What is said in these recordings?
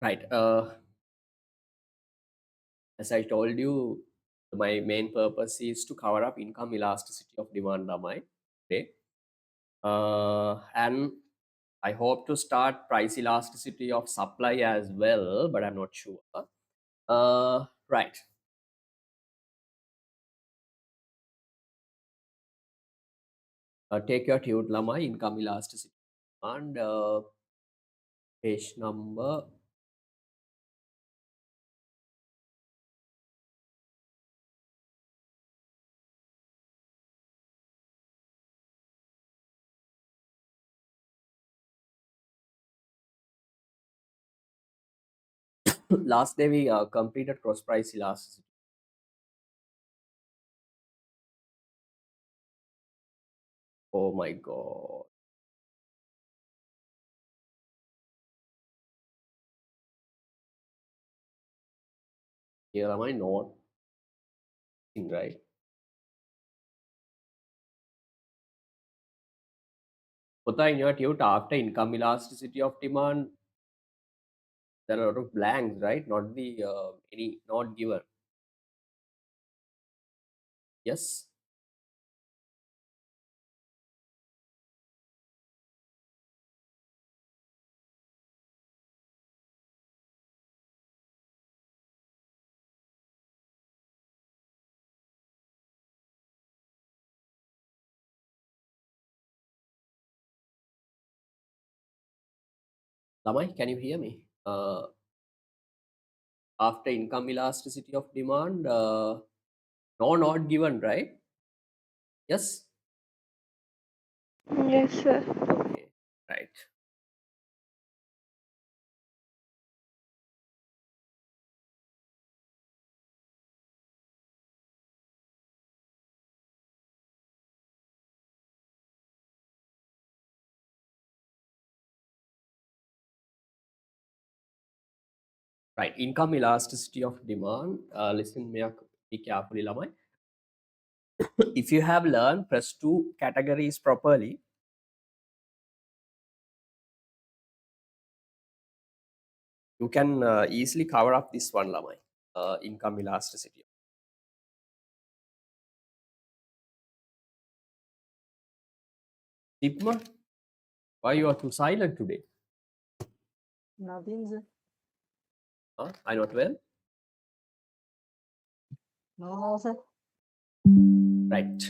Right. As I told you, my main purpose is to cover up income elasticity of demand lamai today. And I hope to start price elasticity of supply as well, but I'm not sure. Right. Take your tute lamai income elasticity and page number. Last day we completed cross price elasticity. Oh my god. Here am I not right? Put in your tute after income elasticity of demand, there are a lot of blanks, right? Not the any not given. Yes. Lamai, can you hear me? After income elasticity of demand, no, not given, right? Yes. Yes, sir. Okay. Right. Right. Income elasticity of demand. Listen, be carefully, Lamai. If you have learned press two categories properly, you can easily cover up this one, Lamai. Income elasticity. Sigma, why you are too silent today? Nothing, sir. Huh? I not well. No, sir. Right.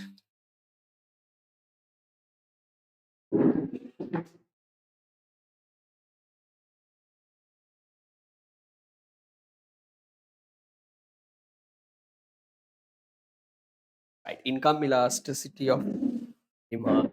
Right. Income elasticity of demand.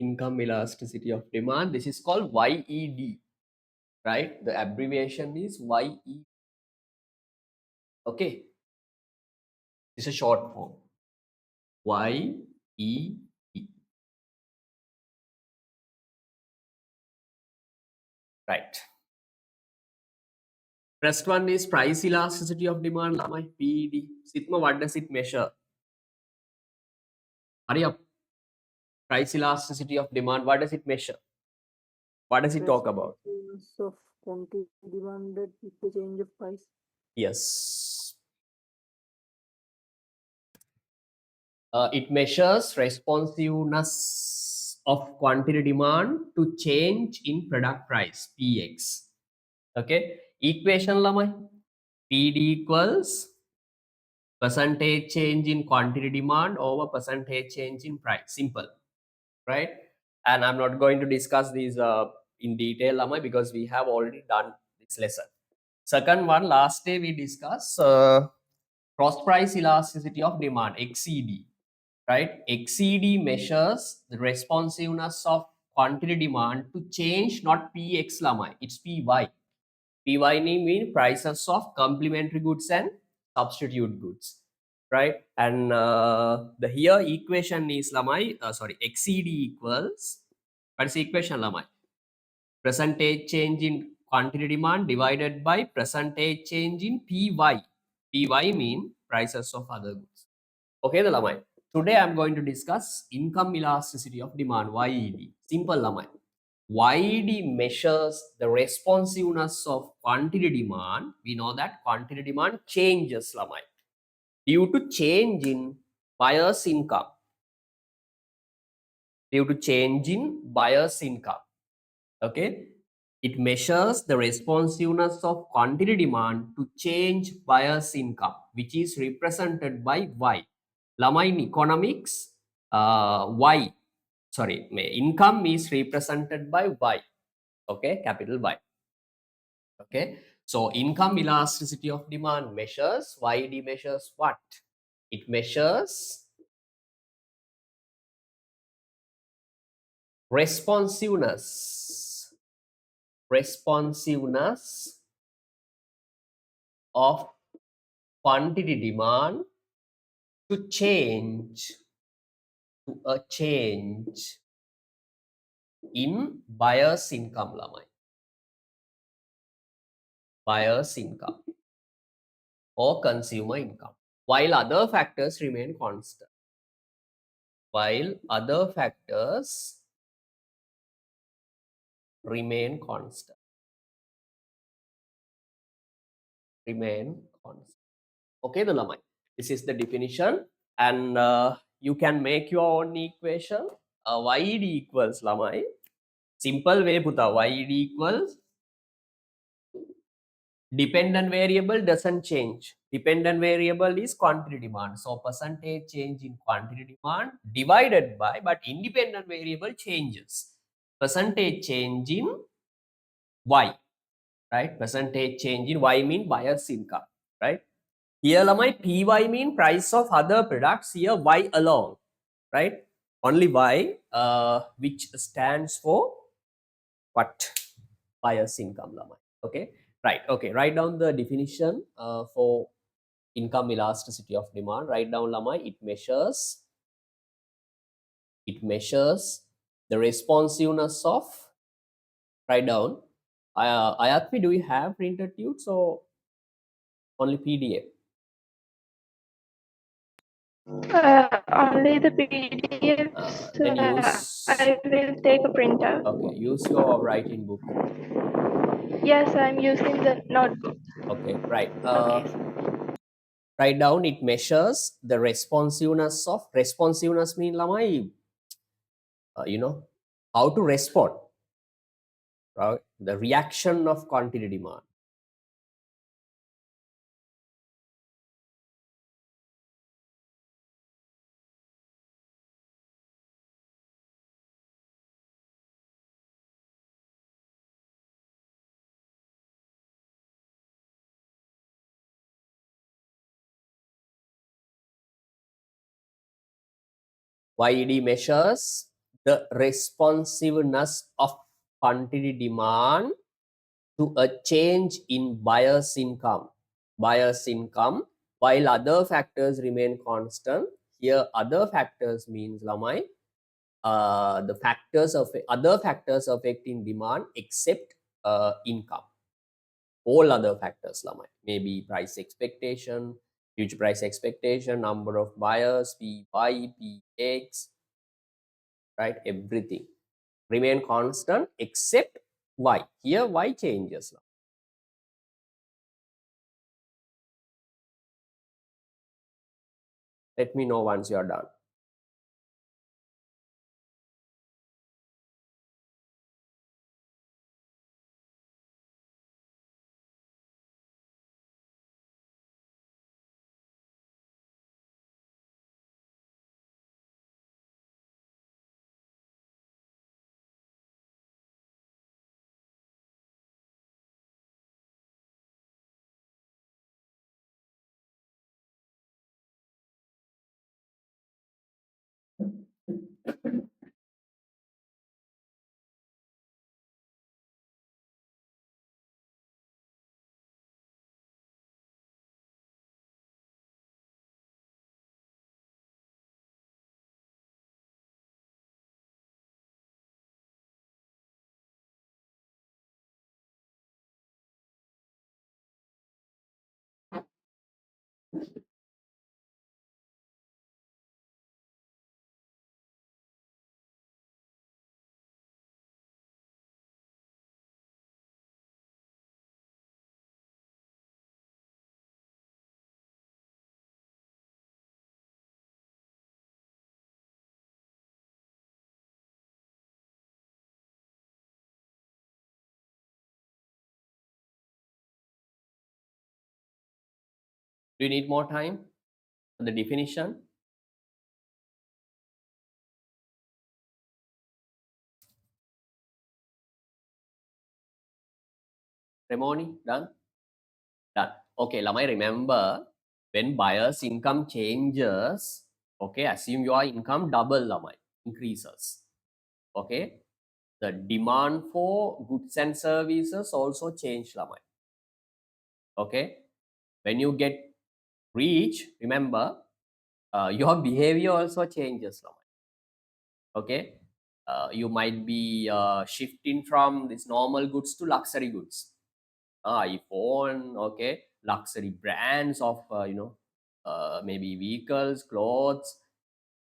Income elasticity of demand. This is called YED, right? The abbreviation is YE. Okay, it's a short form. YED. Right. First one is price elasticity of demand. My PED. Sitma, what does it measure? Hurry up. Price elasticity of demand. What does it measure? What does it talk about? Responsiveness of quantity demanded with the change of price. Yes. It measures responsiveness of quantity demand to change in product price, PX. Okay. Equation lamai. PD equals percentage change in quantity demand over percentage change in price. Simple, right? And I'm not going to discuss these in detail, lamai, because we have already done this lesson. Second one, last day we discussed cross price elasticity of demand, XED, right? XED measures the responsiveness of quantity demand to change, not PX lamai, it's PY. PY mean prices of complementary goods and substitute goods, right? And the here equation is lamai, sorry, XED equals, what is the equation lamai? percentage change in quantity demand divided by percentage change in PY. PY mean prices of other goods. Okay, the lamai. Today I'm going to discuss income elasticity of demand, YED. Simple lamai. YED measures the responsiveness of quantity demand. We know that quantity demand changes lamai due to change in buyer's income. Due to change in buyer's income. Okay, it measures the responsiveness of quantity demand to change buyer's income, which is represented by Y. Lama in economics, Y, sorry, income is represented by Y. Okay, capital Y. Okay, so income elasticity of demand measures, YD measures what? It measures responsiveness of quantity demand to a change in buyer's income lamai. Buyer's income or consumer income, while other factors remain constant. While other factors remain constant. Remain constant. Okay, the lamai. This is the definition, and you can make your own equation. YED equals lamai. Simple way puta. YED equals dependent variable doesn't change. Dependent variable is quantity demand. So percentage change in quantity demand divided by, but independent variable changes. Percentage change in Y, right? Percentage change in Y mean buyer's income, right? Here my PY mean price of other products. Here Y alone, right? Only Y, which stands for what? Buyer's income lamai. Okay, right. Okay, write down the definition for income elasticity of demand. Write down lamai. It measures the responsiveness of. Write down. Ayatmi, do you have printed tubes or only PDF? Only the PDFs. Then use. I will take a printer. Okay, use your writing book. Yes, I'm using the notebook. Okay, right. Okay. Write down. It measures the responsiveness of. Responsiveness mean lamai. How to respond, right? The reaction of quantity demand. YED measures the responsiveness of quantity demand to a change in buyer's income. Buyer's income, while other factors remain constant. Here, other factors means lamai. The factors of other factors affecting demand except income. All other factors lamai. Maybe price expectation, future price expectation, number of buyers, PY, PX, right? Everything remain constant except Y. Here Y changes. Let me know once you are done. Do you need more time for the definition? Remoni, done? Done. Okay, Lamai, remember when buyer's income changes, okay, assume your income double, Lamai, increases. Okay, the demand for goods and services also change, Lamai. Okay, when you get rich, remember your behavior also changes, Lamai. Okay, you might be shifting from this normal goods to luxury goods, iPhone, okay, luxury brands of maybe vehicles, clothes,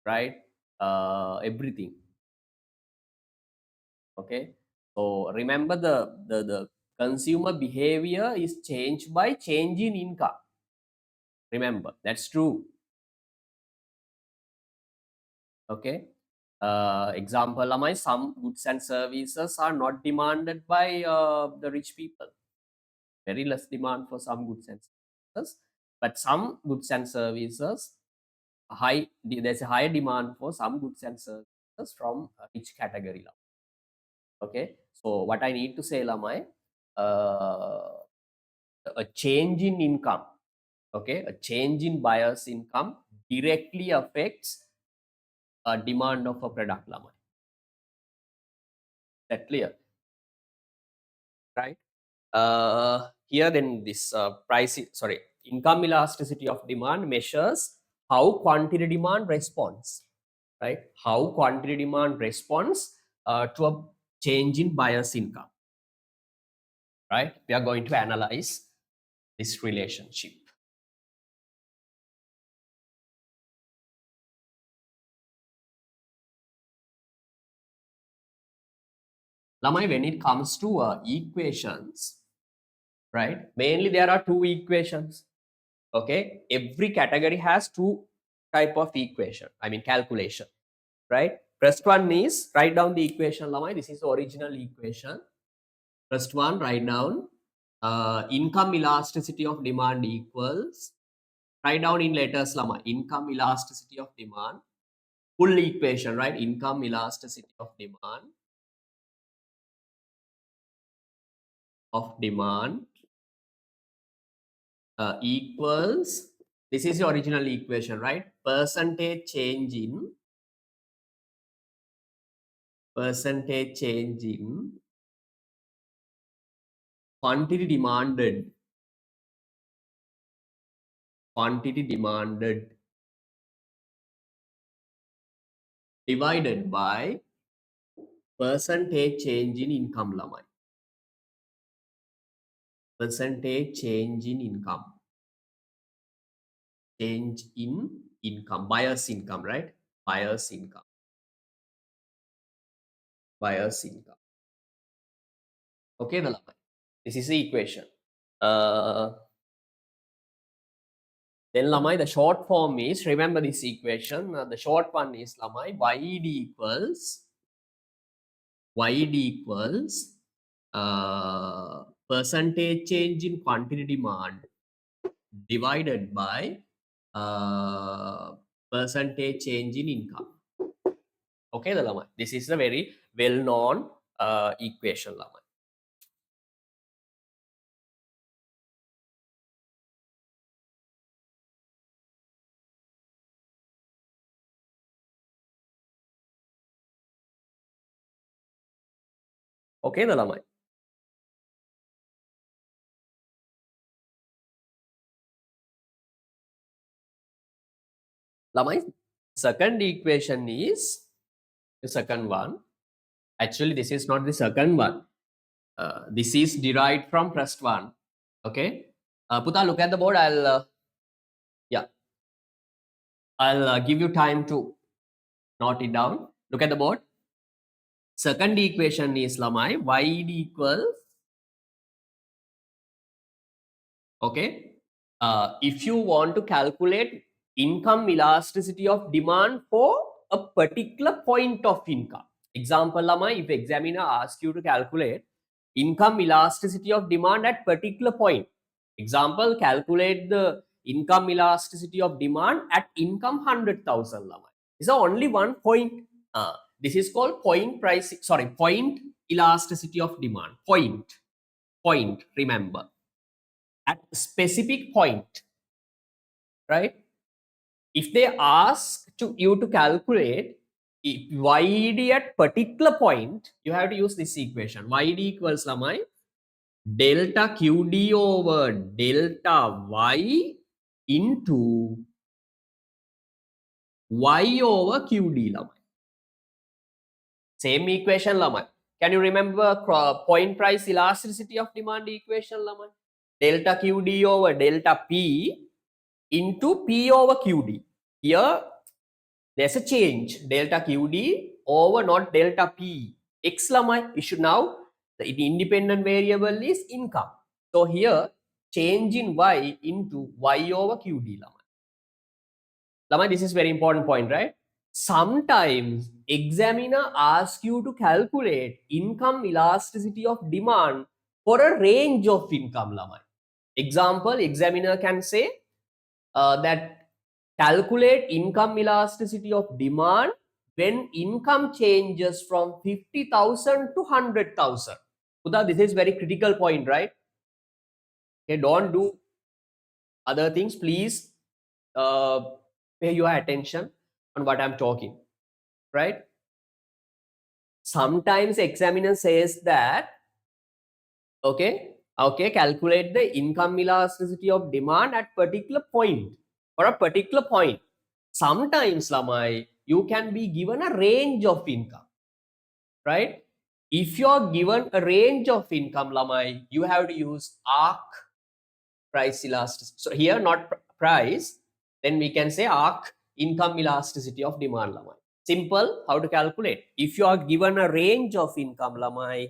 right? Everything. Okay, so remember the consumer behavior is changed by change in income. Remember, that's true. Okay, example, Amai, some goods and services are not demanded by the rich people. Very less demand for some goods and services, but some goods and services there's a higher demand for some goods and services from each category. Okay, so what I need to say, Lamai, a change in income, okay, a change in buyer's income directly affects a demand of a product, Lamai. That clear, right? Here then this income elasticity of demand measures how quantity demand responds, right? How quantity demand responds to a change in buyer's income, right? We are going to analyze this relationship. Lamai, when it comes to equations, right? Mainly there are two equations. Okay, every category has two type of equation. I mean calculation, right? First one is write down the equation, Lamai. This is the original equation. First one, write down income elasticity of demand equals. Write down in letters, Lamai. Income elasticity of demand. Full equation, right? Income elasticity of demand equals, this is the original equation, right? Percentage change in quantity demanded divided by percentage change in income, Lamai. Percentage change in income. Change in income, buyer's income, right? Buyer's income. Okay, the Lamai. This is the equation. Then Lamai, the short form is, remember this equation, the short one is Lamai, YD equals percentage change in quantity demand divided by percentage change in income. Okay, the Lamai. This is a very well-known equation, Lamai. Okay, the Lamai. Lamai, second equation is the second one. Actually, this is not the second one. This is derived from first one. Okay. Puta, look at the board. I'll I'll give you time to note it down. Look at the board. Second equation is lamai y equals, okay. If you want to calculate income elasticity of demand for a particular point of income. Example lamai, if examiner asks you to calculate income elasticity of demand at particular point. Example, calculate the income elasticity of demand at income 100,000 lamai. Is only one point. This is called point price. Sorry, point elasticity of demand. Point. Remember, at specific point, right? If they ask you to calculate YED at particular point, you have to use this equation. YED equals lamai delta QD over delta Y into Y over QD lamai. Same equation lamai. Can you remember point price elasticity of demand equation lamai? Delta QD over delta P into P over QD. Here there's a change, delta QD over not delta P. X lamai, we should now, the independent variable is income. So here, change in Y into Y over QD lamai. Lamai, this is very important point, right? Sometimes examiner asks you to calculate income elasticity of demand for a range of income lamai. Example, examiner can say that calculate income elasticity of demand when income changes from 50,000 to 100,000. Uda, this is very critical point, right? Okay, don't do other things. Please pay your attention on what I'm talking, right? Sometimes examiner says that, okay, calculate the income elasticity of demand at particular point or a particular point. Sometimes lamai, you can be given a range of income, right? If you're given a range of income lamai, you have to use arc price elasticity. So here not price, then we can say arc income elasticity of demand lamai. Simple, how to calculate. If you are given a range of income lamai,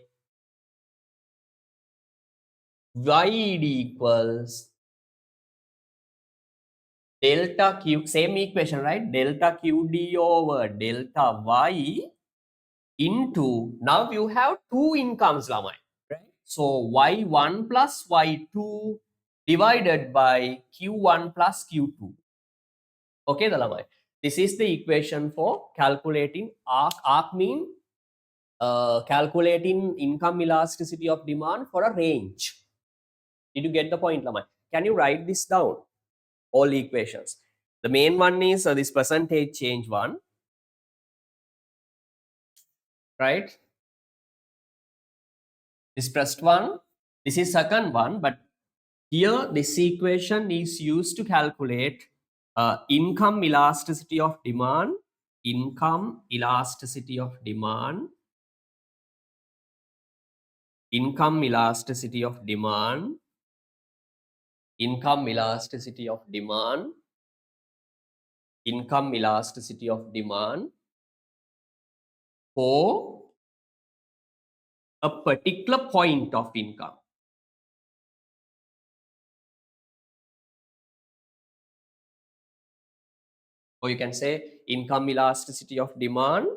YED equals delta Q, same equation, right? Delta QD over delta Y into, now you have two incomes lamai, right? So Y1 plus Y2 divided by Q1 plus Q2. Okay, the lamai. This is the equation for calculating arc. Arc mean calculating income elasticity of demand for a range. Did you get the point, lamai? Can you write this down? All equations. The main one is this percentage change one, right? This first one, this is second one, but here this equation is used to calculate income elasticity of demand, income elasticity of demand, income elasticity of demand, income elasticity of demand, income elasticity of demand for a particular point of income. Or you can say income elasticity of demand,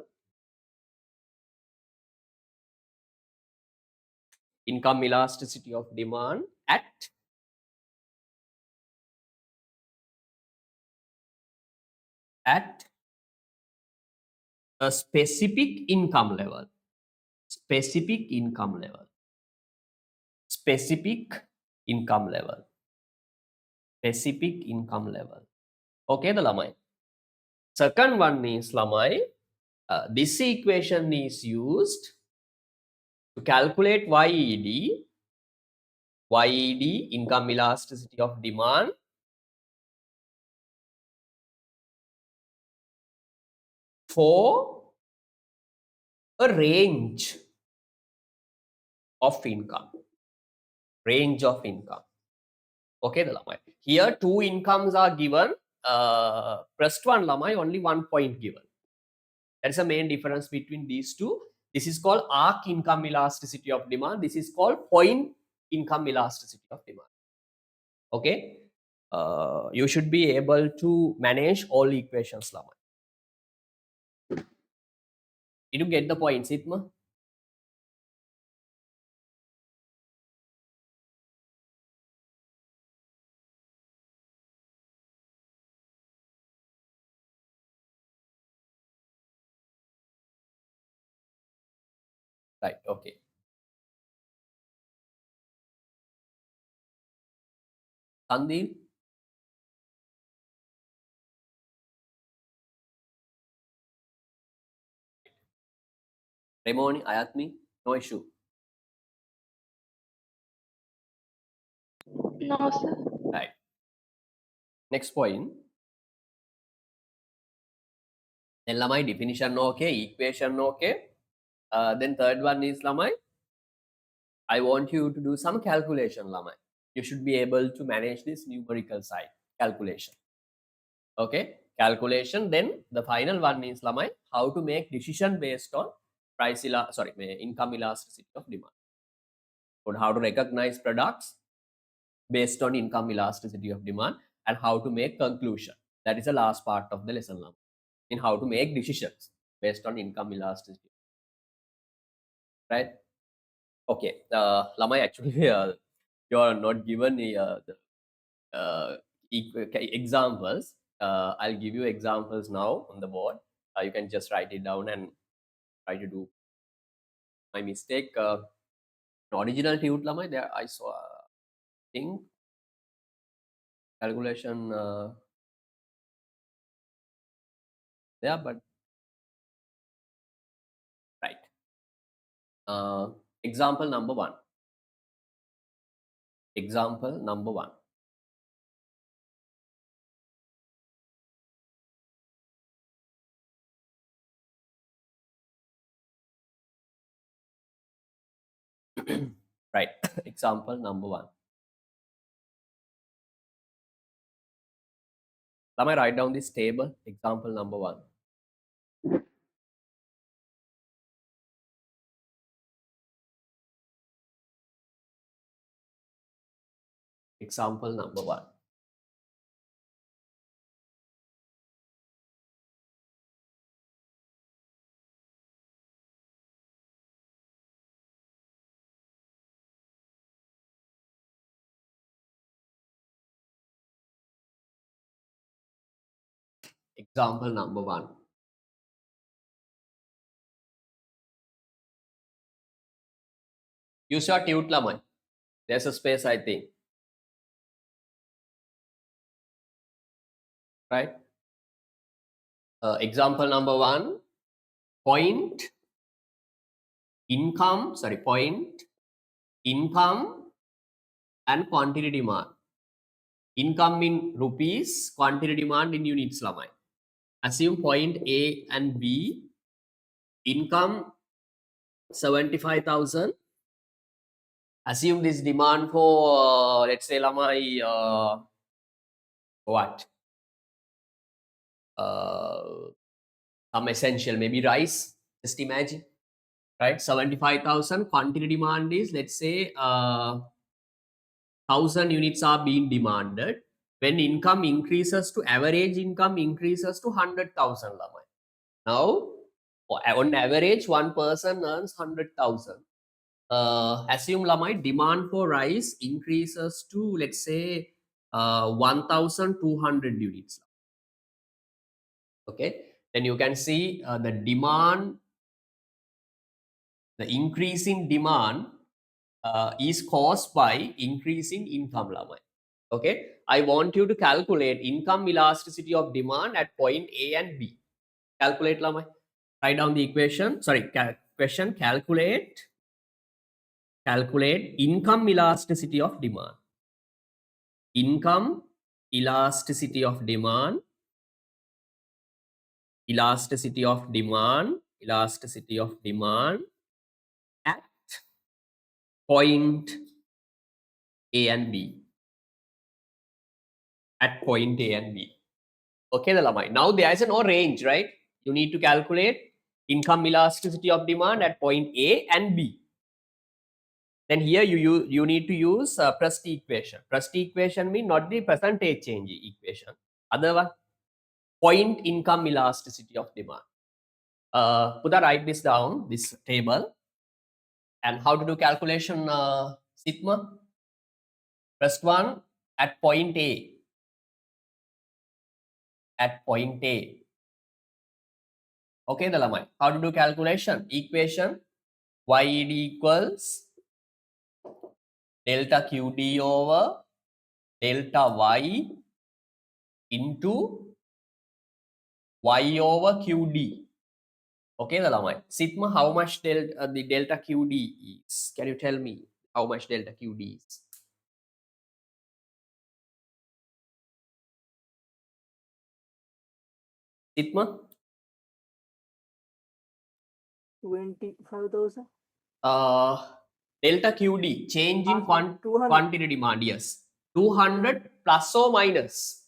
income elasticity of demand at a specific income level. Specific income level. Specific income level. Specific income level. Okay, the lamai. Second one is lamai. This equation is used to calculate YED. YED, income elasticity of demand, for a range of income. Range of income. Okay, the lamai. Here two incomes are given. pressed one lamai only 1 point given. That's the main difference between these two. This is called arc income elasticity of demand. This is called point income elasticity of demand. Okay. You should be able to manage all equations lamai. Did you get the point, Sitma? Right. Okay. Sandeep? Remoni, Ayatmi? No issue. No, sir. Right. Next point. Then lamai definition okay, equation okay. Then third one is lamai. I want you to do some calculation lamai. You should be able to manage this numerical side calculation. Okay, calculation. Then the final one is lamai how to make decision based on income elasticity of demand. Or how to recognize products based on income elasticity of demand and how to make conclusion. That is the last part of the lesson lamai. In how to make decisions based on income elasticity. Right? Okay. Lamai actually you are not given the examples. I'll give you examples now on the board. You can just write it down and try to do my mistake. Original tute lamai there I saw thing calculation there, but right. Example number one. Example number one. Right. Example number one. Let me write down this table. Example number one. Example number one. Example number one. Use your tute lamai. There's a space, I think. Right? Example number one. Point income and quantity demand. Income in rupees, quantity demand in units lamai. Assume point A and B. Income 75,000. Assume this demand for let's say lamai what? Some essential, maybe rice. Just imagine, right? 75,000 quantity demand is let's say 1,000 units are being demanded. When income increases to average income increases to 100,000 lamai. Now, on average, one person earns 100,000. Assume lamai demand for rice increases to let's say 1,200 units. Okay, then you can see the demand, the increasing demand is caused by increasing income lamai. Okay, I want you to calculate income elasticity of demand at point A and B. Calculate lamai. Write down the equation. Sorry, question. Calculate income elasticity of demand. Income elasticity of demand. Elasticity of demand. Elasticity of demand at point A and B. At point A and B. Okay, the lamai. Now there is no range, right? You need to calculate income elasticity of demand at point A and B. Then here you need to use Presti equation. Presti equation means not the percentage change equation. Other one, point income elasticity of demand. Pudha, write this down, this table. And how to do calculation, sigma? First one, at point A. At point A. Okay, the lamai. How to do calculation? Equation YED equals delta QD over delta Y into Y over QD. Okay, the lamai. Sigma, how much the delta QD is? Can you tell me how much delta QD is? Sigma? 25,000 Delta QD, change in 200 quantity demand, yes. 200 plus or minus?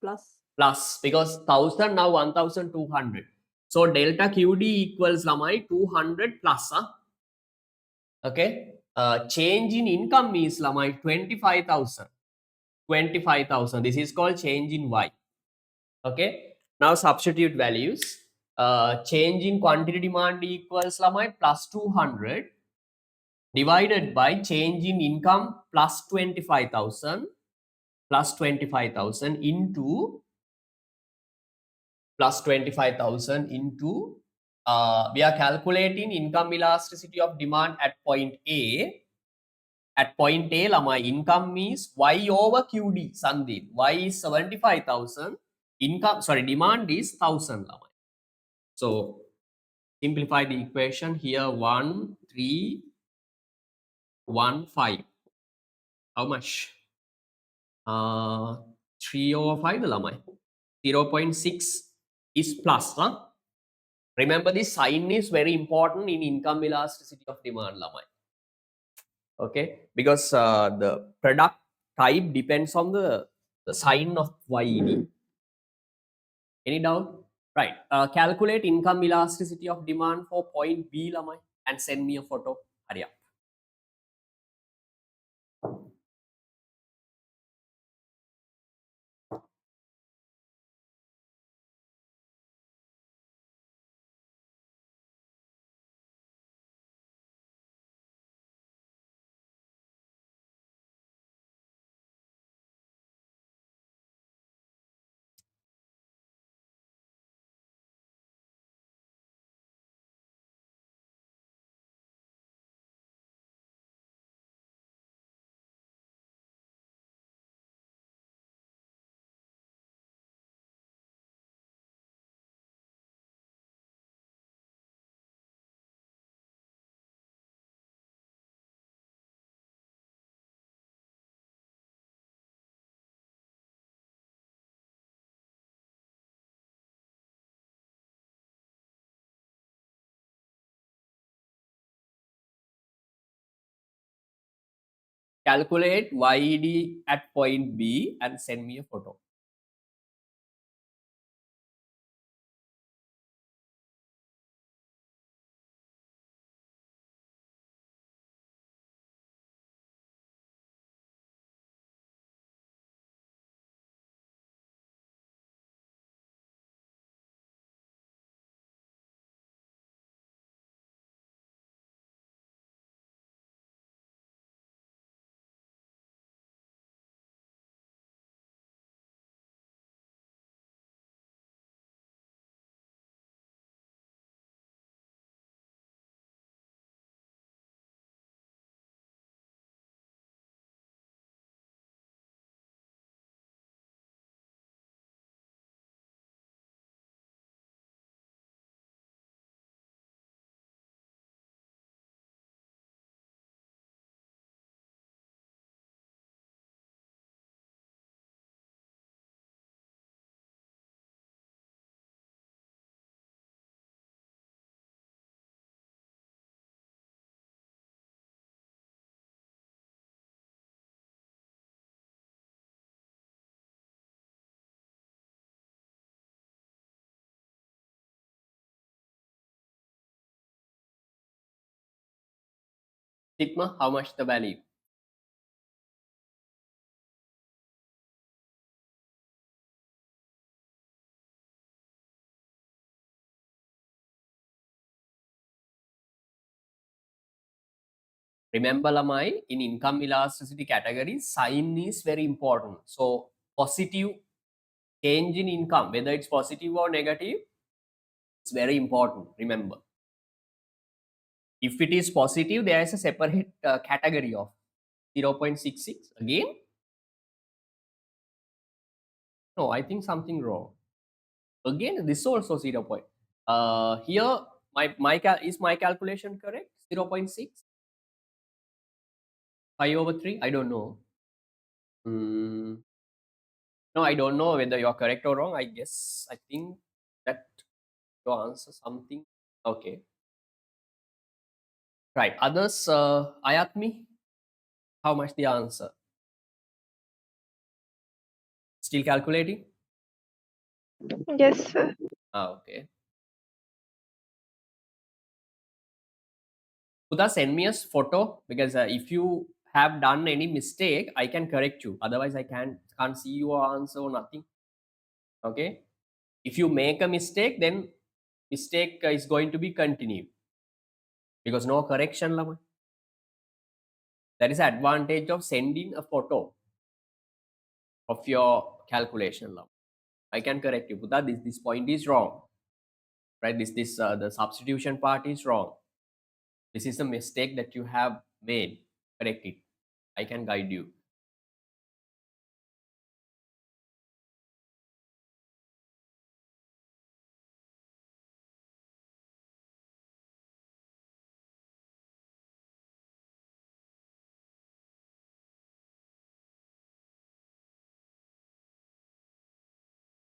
plus Plus, because 1000 now 1200. So delta QD equals lamai 200 plus. Okay. Change in income is lamai 25,000. 25,000. This is called change in Y. Okay. Now substitute values. Change in quantity demand equals lamai plus 200 divided by change in income plus 25,000 into plus 25,000 into we are calculating income elasticity of demand at point A. At point A, my income is Y over QD, Sandin. Y is 75,000. Income, sorry, demand is 1,000. So simplify the equation here. 1, 3, 1, 5. How much? 3 over 5 lamai. 0.6 is plus. Huh? Remember, this sign is very important in income elasticity of demand lamai. Okay, because the product type depends on the sign of YED. Any doubt? Right. Calculate income elasticity of demand for point B lamai and send me a photo. Hurry up. Calculate YED at point B and send me a photo. Sigma, how much the value? Remember, Lamai, in income elasticity category, sign is very important. So positive change in income, whether it's positive or negative, it's very important. Remember, if it is positive, there is a separate category of 0.66. Again, no, I think something wrong. Again, this also 0. Here, is my calculation correct? 0.6, 5 over 3. I don't know. Mm, no, I don't know whether you're correct or wrong. I think that your answer something. Okay. Right. Others, Ayatmi, how much the answer? Still calculating? Yes, sir. Okay. Uda, send me a photo because if you have done any mistake, I can correct you. Otherwise, I can't see your answer or nothing. Okay. If you make a mistake, then mistake is going to be continued because no correction. Lama. That is the advantage of sending a photo of your calculation. Lama. I can correct you. Buddha, this point is wrong. Right? This the substitution part is wrong. This is a mistake that you have made. Correct it. I can guide you.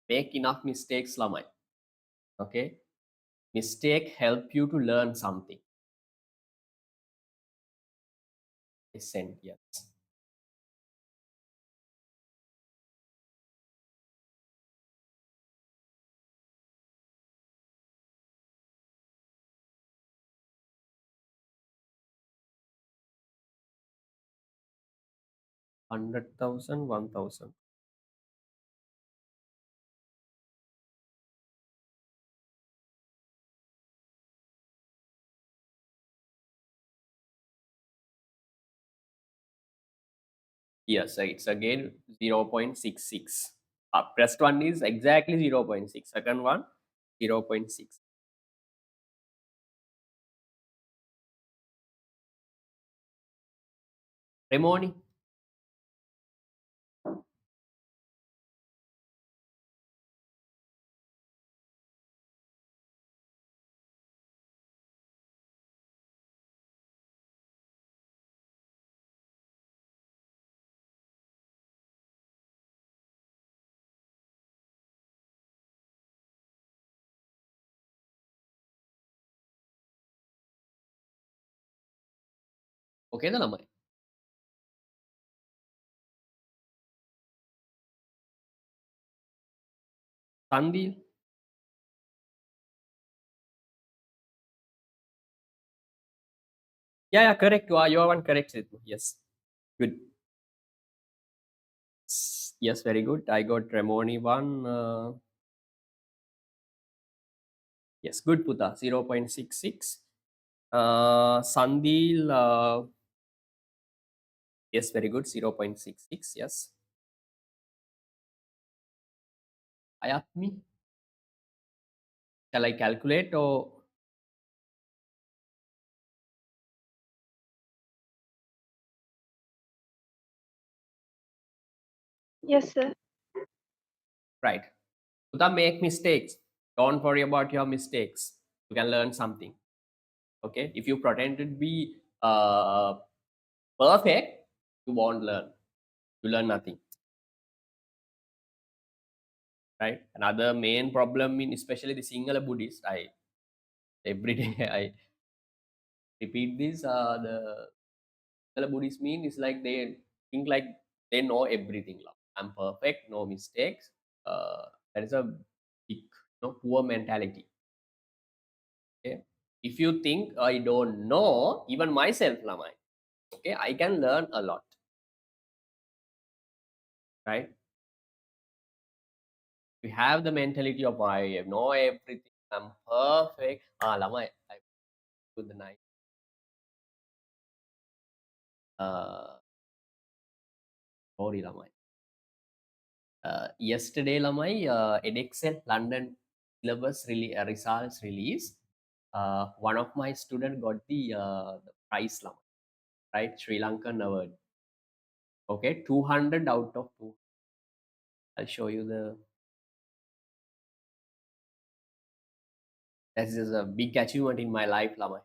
Make enough mistakes, Lamai. Okay. Mistake help you to learn something. Listen, yes. 100,000, 1,000. Yes, it's again 0.66. First one is exactly 0.6. Second one, 0.6. Remoni. Okay, the Lamai. Sandil. Yeah, correct. You are one correct. Setu. Yes. Good. Yes, very good. I got Remoni one. Yes, good, Puta. 0.66. Sandil. Yes, very good. 0.66. Yes. Ayatmi. Shall I calculate or Yes, sir. right? Puta, make mistakes. Don't worry about your mistakes. You can learn something. Okay. If you pretend to be perfect, you won't learn. You learn nothing. Right. Another main problem in especially the single Buddhist, I every day I repeat this. The single Buddhist mean is like they think like they know everything. I'm perfect, no mistakes. That is a big, poor mentality. Okay. If you think I don't know, even myself, Lamai, Okay, I can learn a lot, right? You have the mentality of I know everything, I'm perfect. Lamai, I do the night. Sorry, Lamai. Yesterday, Lamai, Edexcel London syllabus results release. One of my student got the prize, Lamai, right? Sri Lankan award. Okay, 200 out of 2. I'll show you the. This is a big achievement in my life, Lamai.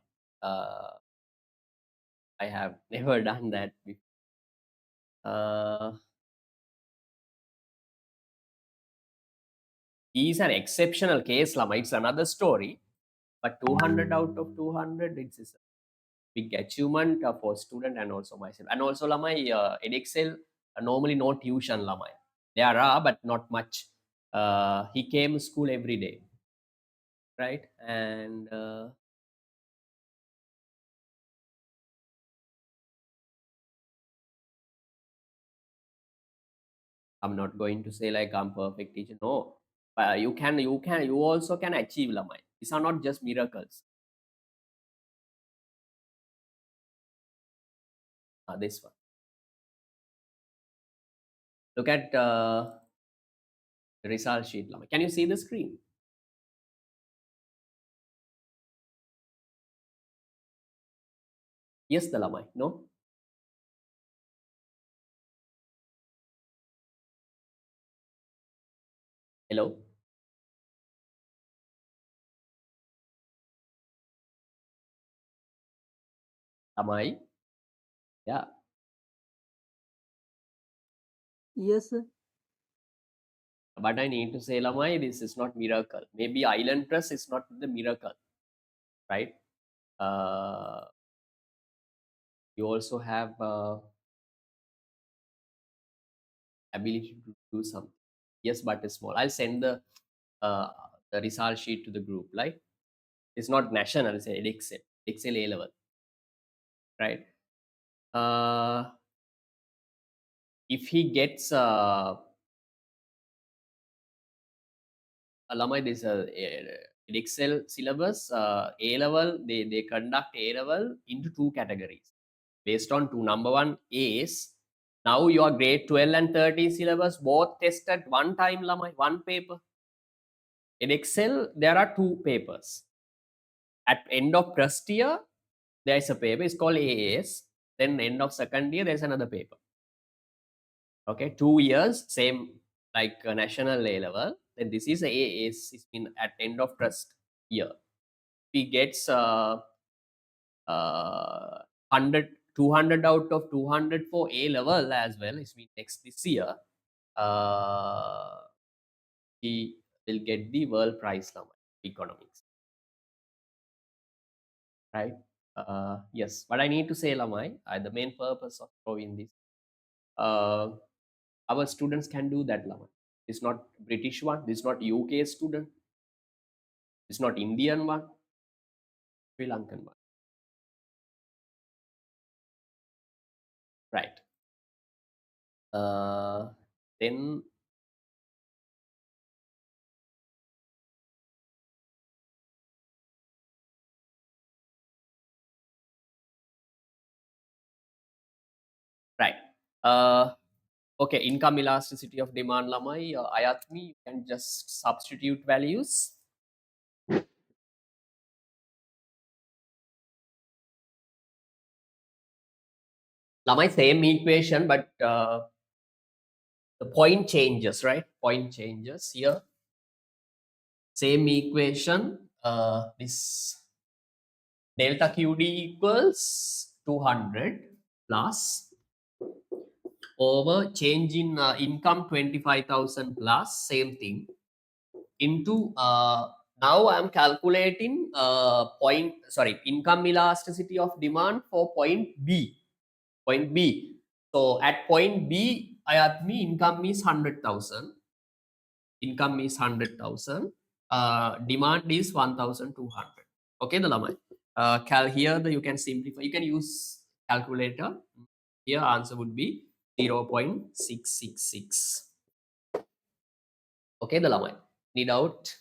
I have never done that before. He's an exceptional case, Lama. It's another story. But 200 out of 200, it's a big achievement for student and also myself. And also, Lama, Edexcel, normally no tuition, Lama. There are, but not much. He came to school every day, right? And I'm not going to say like I'm perfect teacher. No, you also can achieve, Lama. These are not just miracles. This one. Look at the result sheet, Lama. Can you see the screen? Yes, the Lamai. No? Hello? Lamai? Yeah. Yes, sir. But I need to say, Lamai, this is not miracle. Maybe Island Trust is not the miracle, right? Uh, you also have ability to do something. Yes, but it's small. I'll send uh, the result sheet to the group. Like it's not national. It's Edexcel, Edexcel A level, right? If he gets Lamai, this Edexcel syllabus, A level, they conduct A level into 2 categories based on 2. Number 1 is now your grade 12 and 13 syllabus both tested one time, Lamai, one paper. In Excel, there are 2 papers. At end of first year, there is a paper, it's called AAS. Then end of second year, there's another paper. Okay, 2 years, same like national A level. Then this is AAS, it's been at end of first year. He gets 100 200 out of 200 for A level as well. It's been next this year. He will get the world prize now, economics, right? Yes, but I need to say, Lamai, the main purpose of showing this, our students can do that, Lamai. It's not British one. It's not UK student. It's not Indian one. Sri Lankan one, right? Then right. Okay, income elasticity of demand, Lamai, Ayatmi, you can just substitute values. Lamai, same equation, but the point changes, right? Point changes here. Same equation, this delta QD equals 200 plus over change in income 25,000 plus, same thing, into now I'm calculating income elasticity of demand for point B. Point B. So at point B, I have me income is 100,000. Income is 100,000. Demand is 1,200. Okay, the Lamai. Here you can simplify. You can use calculator. Here answer would be 0.666. Okay, the lamai. Need out.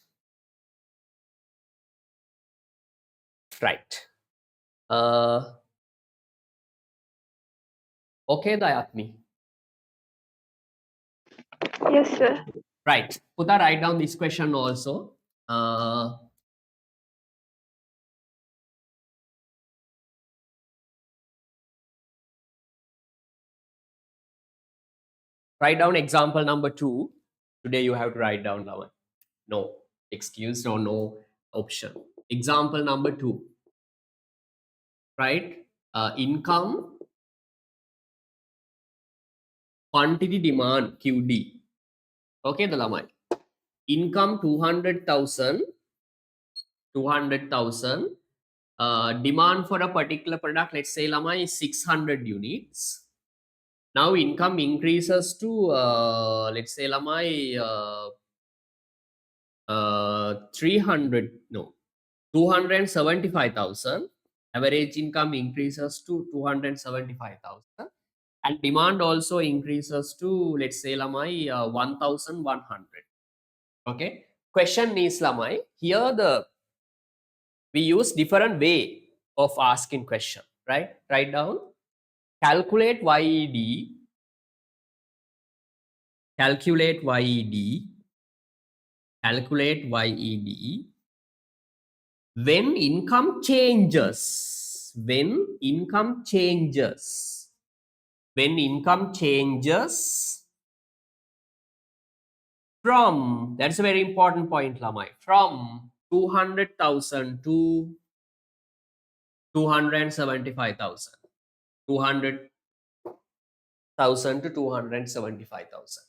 Right. Okay, the Ayatmi. Yes, sir. Right. Puta, write down this question also. Write down example number 2. Today you have to write down lamai. No excuse or no option. Example number 2. Right? Income, quantity, demand, QD. Okay, the lamai. Income 200,000. Demand for a particular product, let's say lamai is 600 units. Now income increases to let's say lamai 275,000. Average income increases to 275,000, and demand also increases to, let's say lamai 1,100. Okay, question is lamai, here we use different way of asking question, right? Write down, calculate YED, calculate YED, calculate YED when income changes, when income changes, when income changes from, that's a very important point lamai, from 200,000 to 275,000, 200,000 to 275,000.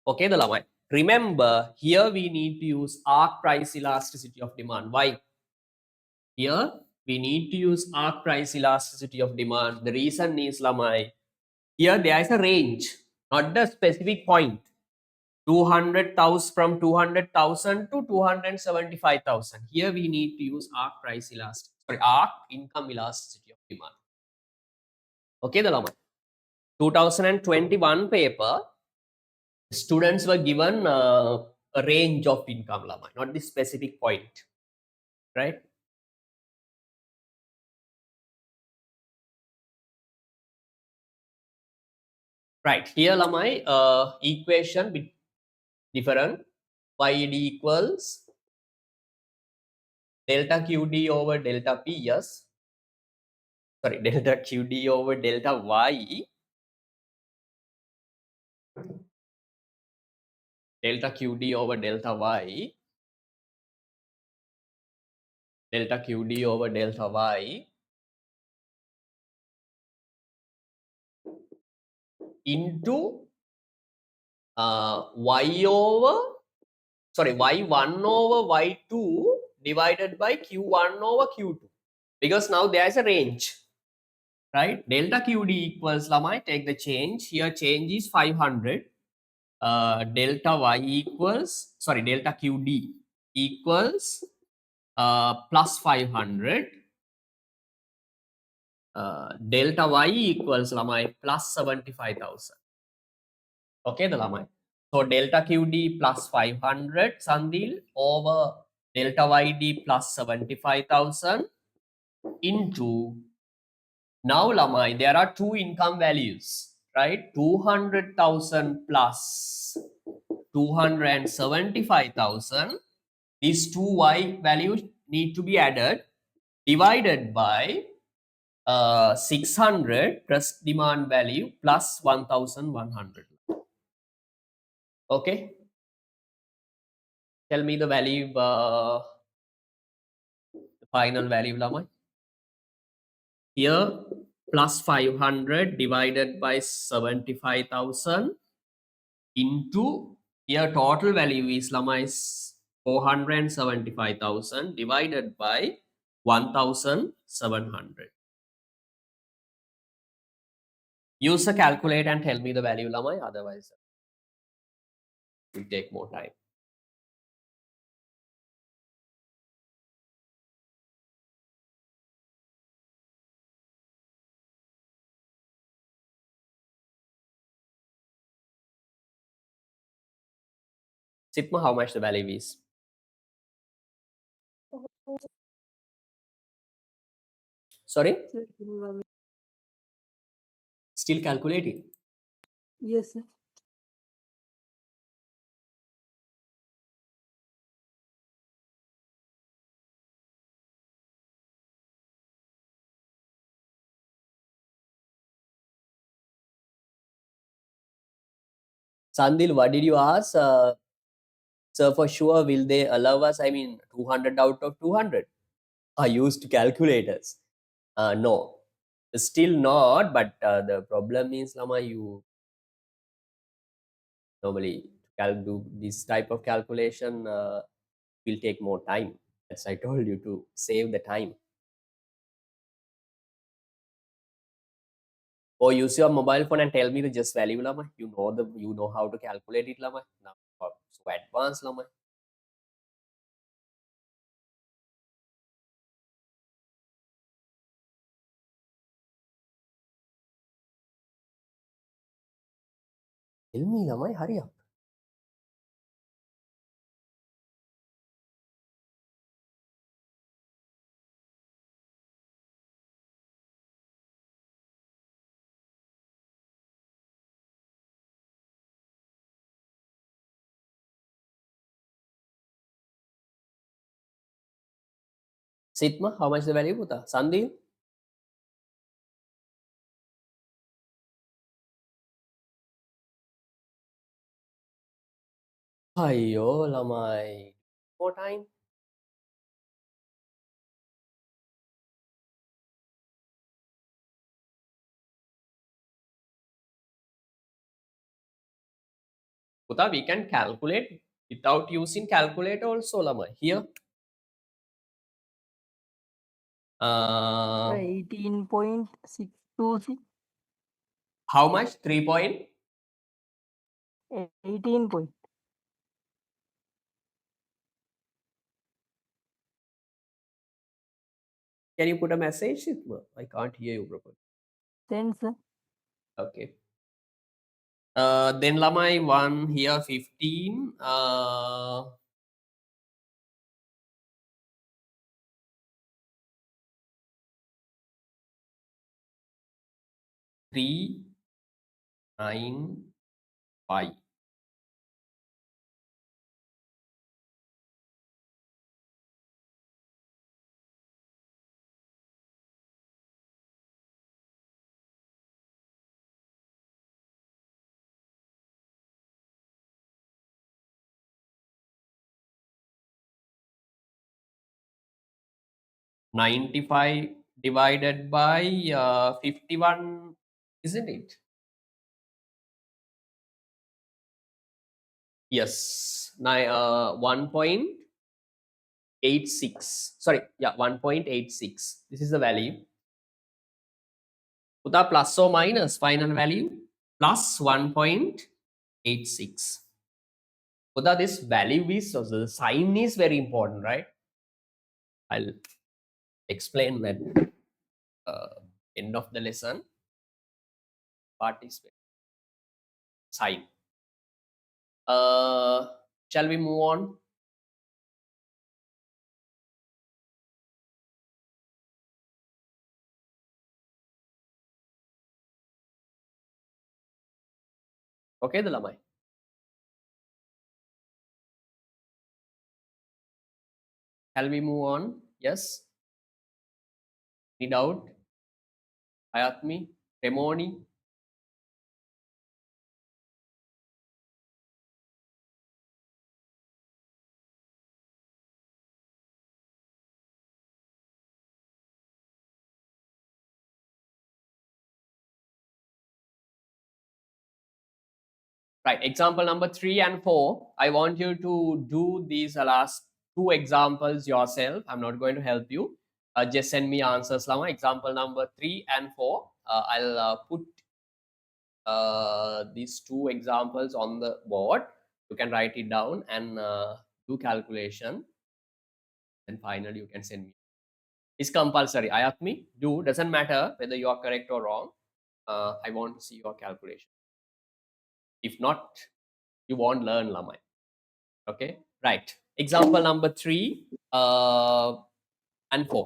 Okay, the lamai. Remember, here we need to use arc price elasticity of demand. Why? Here we need to use arc price elasticity of demand. The reason is lamai, here there is a range, not the specific point. 200,000 from 200,000 to 275,000. Here we need to use arc price elasticity, sorry, arc income elasticity of demand. Okay, the lamai. 2021 paper, students were given a range of income lamai, not the specific point, right? Right, here lamai equation with different. YED equals delta QD over delta PS, sorry, delta QD over delta Y, delta QD over delta Y, delta QD over delta Y into Y over, sorry, Y1 over Y2 divided by Q1 over Q2, because now there is a range, right? Delta QD equals lamai, take the change, here change is 500, delta Y equals, sorry, delta QD equals plus 500, delta Y equals lamai plus 75,000. Okay, the lamai. So delta QD plus 500 Sandil over delta YD plus 75,000 into, now lamai there are two income values, right? 200,000 plus 275,000. These two Y values need to be added, divided by 600 plus demand value plus 1,100. Okay, tell me the value, the final value lamai. Here plus 500 divided by 75,000 into, here total value is lamai is 475,000 divided by 1,700. Use a calculator and tell me the value lamai, otherwise it will take more time. Sitma, how much the value is? Sorry, Sir, give me 1 minute. still calculating. Yes, sir. Sandil, what did you ask? So for sure, will they allow us? I mean, 200 out of 200. I used calculators. No, still not. But the problem is, Lama, you normally do this type of calculation will take more time. As I told you to save the time. Or use your mobile phone and tell me the just value, Lama. You know how to calculate it, Lama. Now so advanced, Lama. Tell me, Lama, hurry up. Sitma, how much the value, Puta? Sandil? Ayo, Lamai. More time. Puta, we can calculate without using calculator also, Lamai. Here. Sir, 18.626. How much? 3 point? 18 point. Can you put a message, Sitma? I can't hear you properly. Send, sir. Okay. Then Lamai, one here, 15. 3, 9, 5. $95 divided by 51, isn't it? Yes. 1.86. Sorry, yeah, 1.86. This is the value. Uta plus or minus final value plus 1.86. Uta this value is, so the sign is very important, right? I'll explain when end of the lesson. Part is sign. Shall we move on? Okay, the Lamai. Shall we move on? Yes. Any doubt? Ayatmi? Remoni? Right, example number 3 and 4. I want you to do these last 2 examples yourself. I'm not going to help you. Just send me answers, Lama. Example number 3 and 4. I'll put these 2 examples on the board. You can write it down and do calculation. And finally, you can send me. It's compulsory. Ayatmi, do. Doesn't matter whether you are correct or wrong. I want to see your calculation. If not, you won't learn, Lamai. Okay, right. Example number 3 and 4.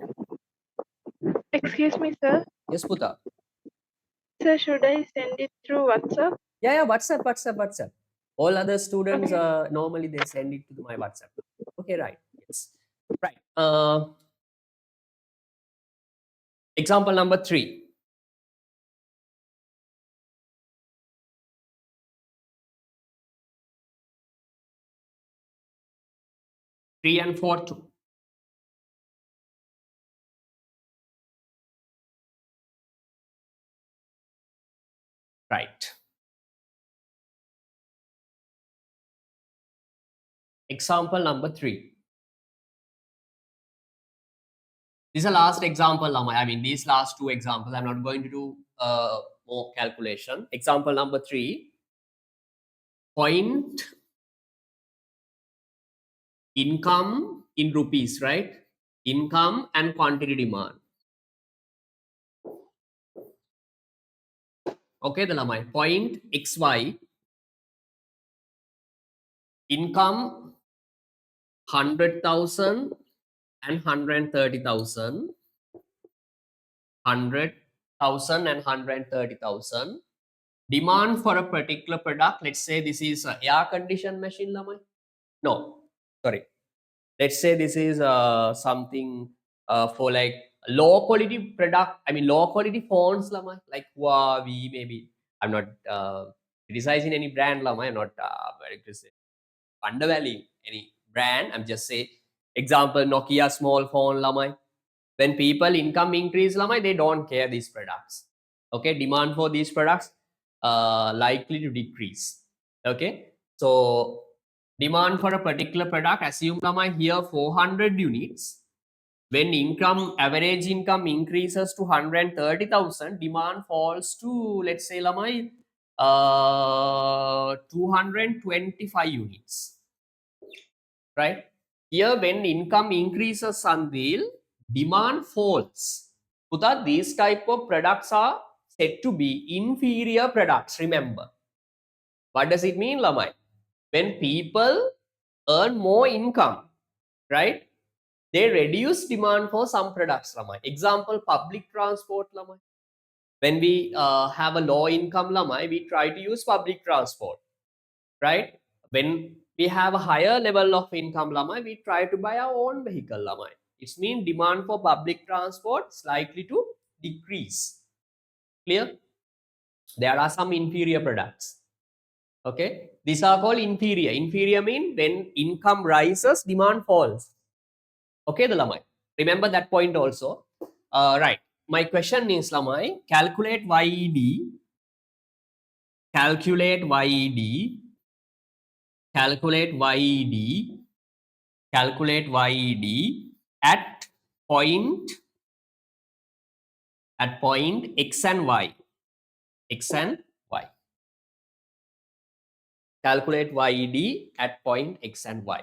Excuse me, sir. Yes, Puta. Sir, should I send it through WhatsApp? Yeah, WhatsApp. All other students, Okay. normally they send it to my WhatsApp. Okay, right. Yes. Right. Example number 3. 3 and 4 too. Right. Example number 3. This is the last example, Lama. I mean, these last 2 examples, I'm not going to do more calculation. Example number 3. Point income in rupees, right? Income and quantity demand. Okay, the Lama. Point XY. Income 100,000 and 130,000. 100,000 and 130,000. Demand for a particular product, let's say this is a air conditioned machine, Lamai. No, sorry. Let's say this is something for like low quality product. I mean, low quality phones, Lamai, like Huawei, maybe. I'm not criticizing any brand, Lamai. I'm not very undervaluing any brand. I'm just say example Nokia small phone, Lamai. When people income increase, Lamai, they don't care these products. Okay, demand for these products likely to decrease. Okay, so demand for a particular product, assume Lamai here 400 units. When average income increases to 130,000, demand falls to, let's say Lamai, 225 units. Right? Here, when income increases, Sandil, demand falls. Puta, these type of products are said to be inferior products. Remember, what does it mean, Lamai? When people earn more income, right? They reduce demand for some products, Lamai. Example, public transport, Lamai. When we have a low income, Lamai, we try to use public transport, right? When we have a higher level of income, Lamai, we try to buy our own vehicle, Lamai. It means demand for public transport is likely to decrease. Clear? There are some inferior products. Okay, these are called inferior. Inferior mean when income rises, demand falls. Okay, the Lamai. Remember that point also. Right. My question is, Lamai, calculate YED, calculate YED, calculate YED, calculate YED at point X and Y. X and Y. Calculate YED at point X and Y.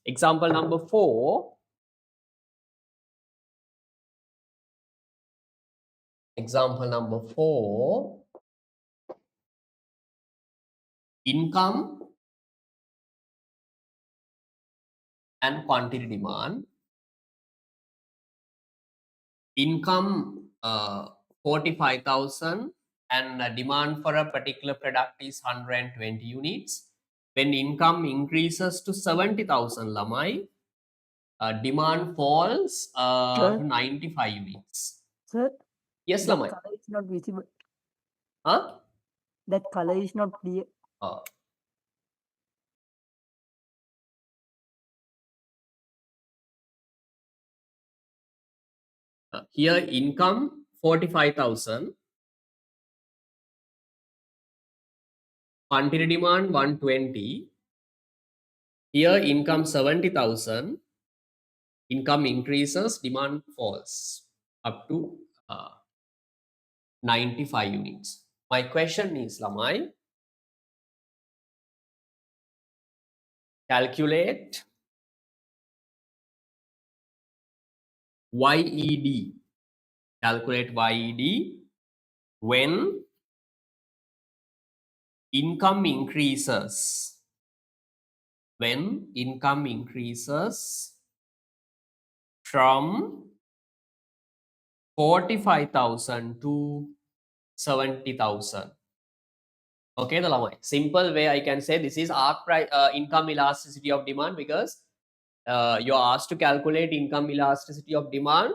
Example number 4. Example number 4. Income and quantity demand. Income 45,000 and demand for a particular product is 120 units. When income increases to 70,000, Lamai, demand falls Sir? to 95 units. Sir, Yes, that Lamai. color is not visible. Huh? That color is not clear. Uh, Here income 45,000, quantity demand 120. Here income 70,000, income increases, demand falls up to 95 units. My question is, Lamai, calculate YED. Calculate YED when income increases. when income increases from 45,000 to 70,000. Okay, the lamai. Simple way I can say this is arc price income elasticity of demand, because you're asked to calculate income elasticity of demand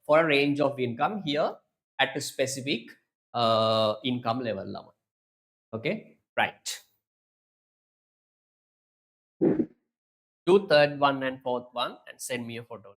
for a range of income here at a specific income level. Lamai. Okay, right. Do third one and fourth one and send me a photo.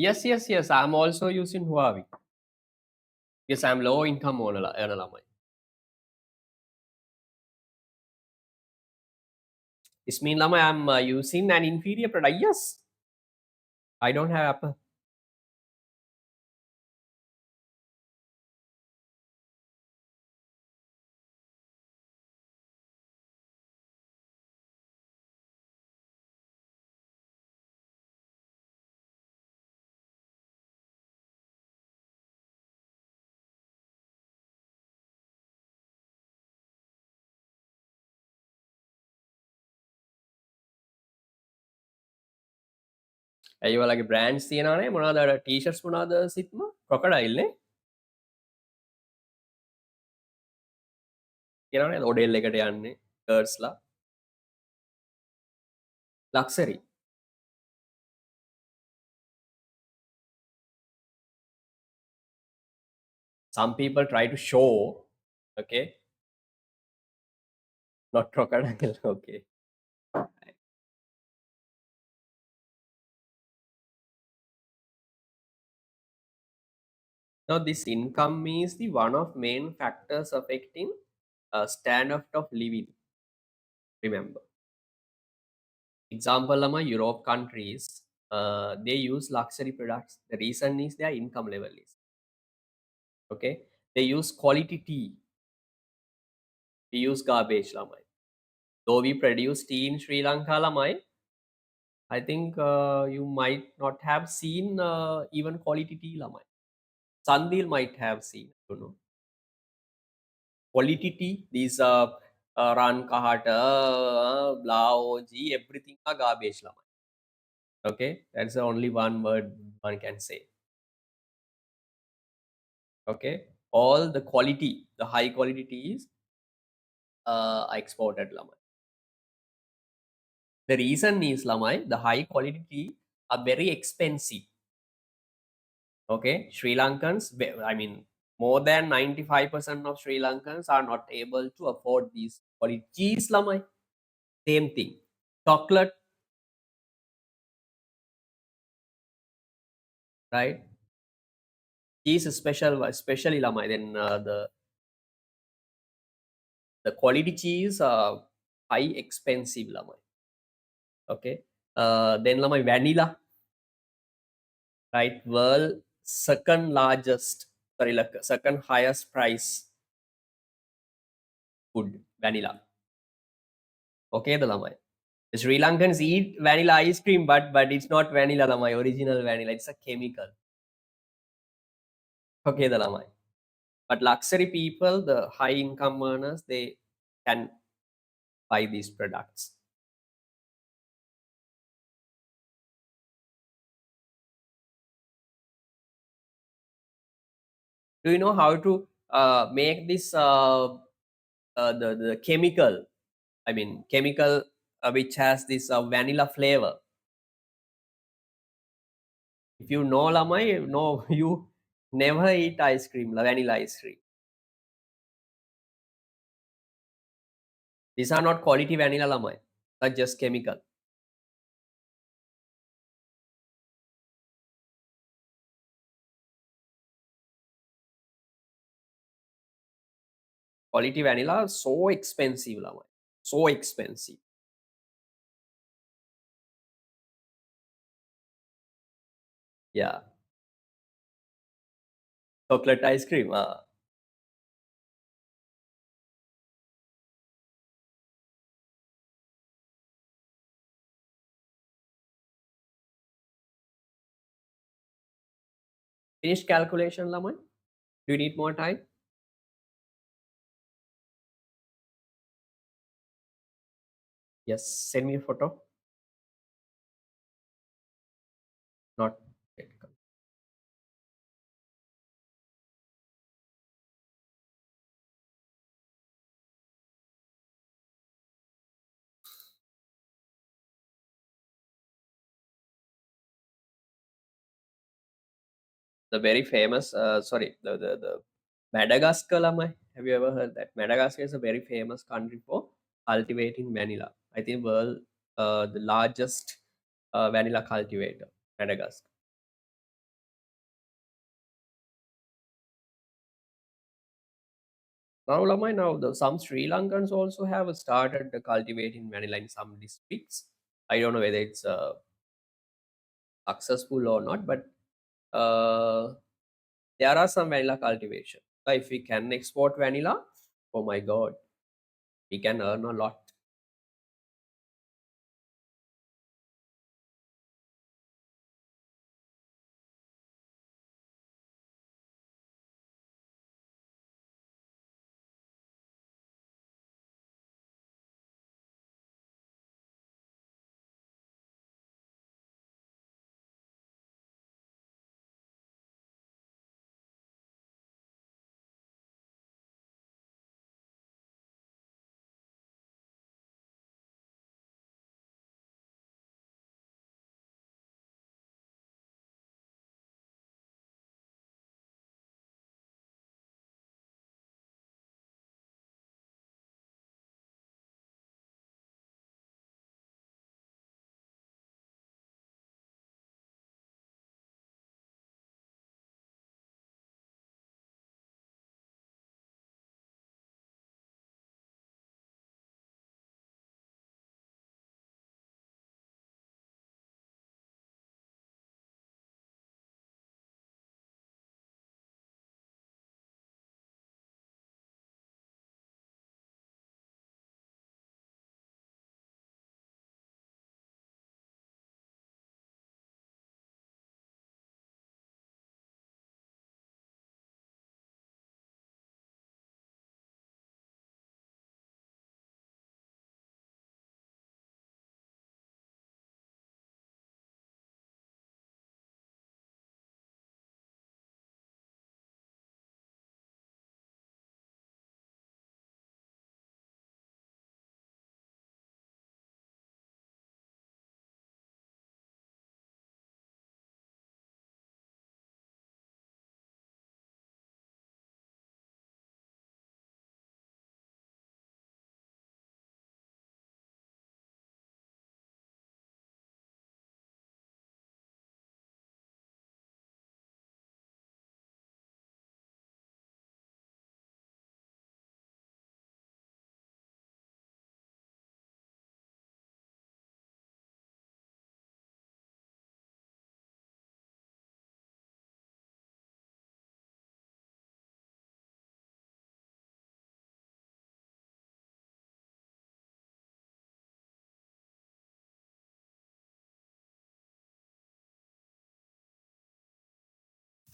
Yes, yes, yes. I'm also using Huawei. Yes, I'm low income owner. This means I'm using an inferior product. Yes, I don't have Apple. ඒවලගේ brands තියෙනවානේ මොනවද අර T-shirts මොනවද සිත්ම ක්‍රොකඩයිල් නේ කියනවනේ ඔඩෙල් එකට යන්නේ ගර්ල්ස්ලා ලක්සරි some people try to show okay not crocodile okay Now, this income is the one of main factors affecting standard of living. Remember, example, Europe countries, they use luxury products. The reason is their income level is okay. They use quality tea. We use garbage, lamai. Though we produce tea in Sri Lanka, lamai, I think you might not have seen even quality tea, lamai. Sandil might have seen. I don't know. Quality tea. These Ran Kahata, Blaoji, everything are garbage, lamai. Okay, that's the only one word one can say. Okay, all the quality, the high quality teas are exported, lamai. The reason is, lamai, the high quality tea are very expensive. Okay, Sri Lankans, I mean, more than 95% of Sri Lankans are not able to afford these quality cheese, lamai. Same thing. Chocolate, right? Cheese is special, especially lamai. Then the quality cheese are high expensive, lamai. Okay. Then lamai vanilla, right? World second largest, sorry, like second highest price food, vanilla. Okay, the lamai. The Sri Lankans eat vanilla ice cream, but it's not vanilla, lamai. Original vanilla, it's a chemical. Okay, the lamai. But luxury people, the high income earners, they can buy these products. Do you know how to make this the chemical? I mean, chemical which has this vanilla flavor. If you know, lamai, no, you never eat ice cream, vanilla ice cream. These are not quality vanilla, lamai. They're just chemical. Quality vanilla so expensive, lamai. So expensive. Yeah, chocolate ice cream. Finished calculation, lamai. Do you need more time? Yes. Send me a photo. Not yet. The very famous. Sorry, the Madagascar, lamai. Have you ever heard that? Madagascar is a very famous country for cultivating vanilla. I think world the largest vanilla cultivator, Madagascar. Now, lamai, now some Sri Lankans also have started cultivating vanilla in some districts. I don't know whether it's successful or not, but uh, there are some vanilla cultivation. So if we can export vanilla, oh my god, we can earn a lot.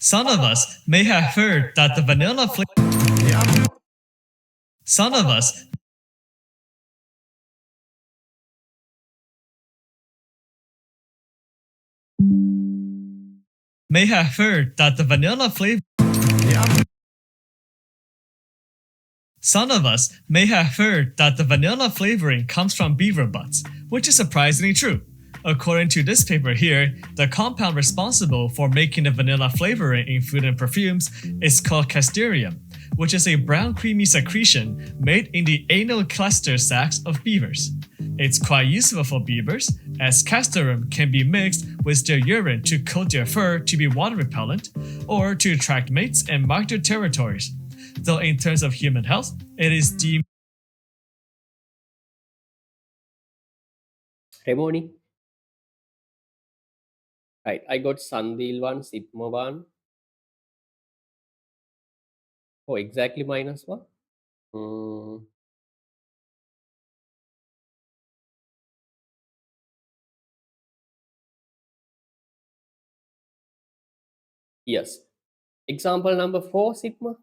Some of us may have heard that the vanilla flavor. Some of us may have heard that the vanilla flavor. Some of us may have heard that the vanilla flavoring comes from beaver butts, which is surprisingly true. According to this paper here, the compound responsible for making the vanilla flavoring in food and perfumes is called castoreum, which is a brown creamy secretion made in the anal cluster sacs of beavers. It's quite useful for beavers, as castoreum can be mixed with their urine to coat their fur to be water repellent, or to attract mates and mark their territories. Though in terms of human health, it is deemed. Remoni. Right, I got Sandil one, Sigma one. Oh, exactly -1. Yes. Example number 4, Sigma.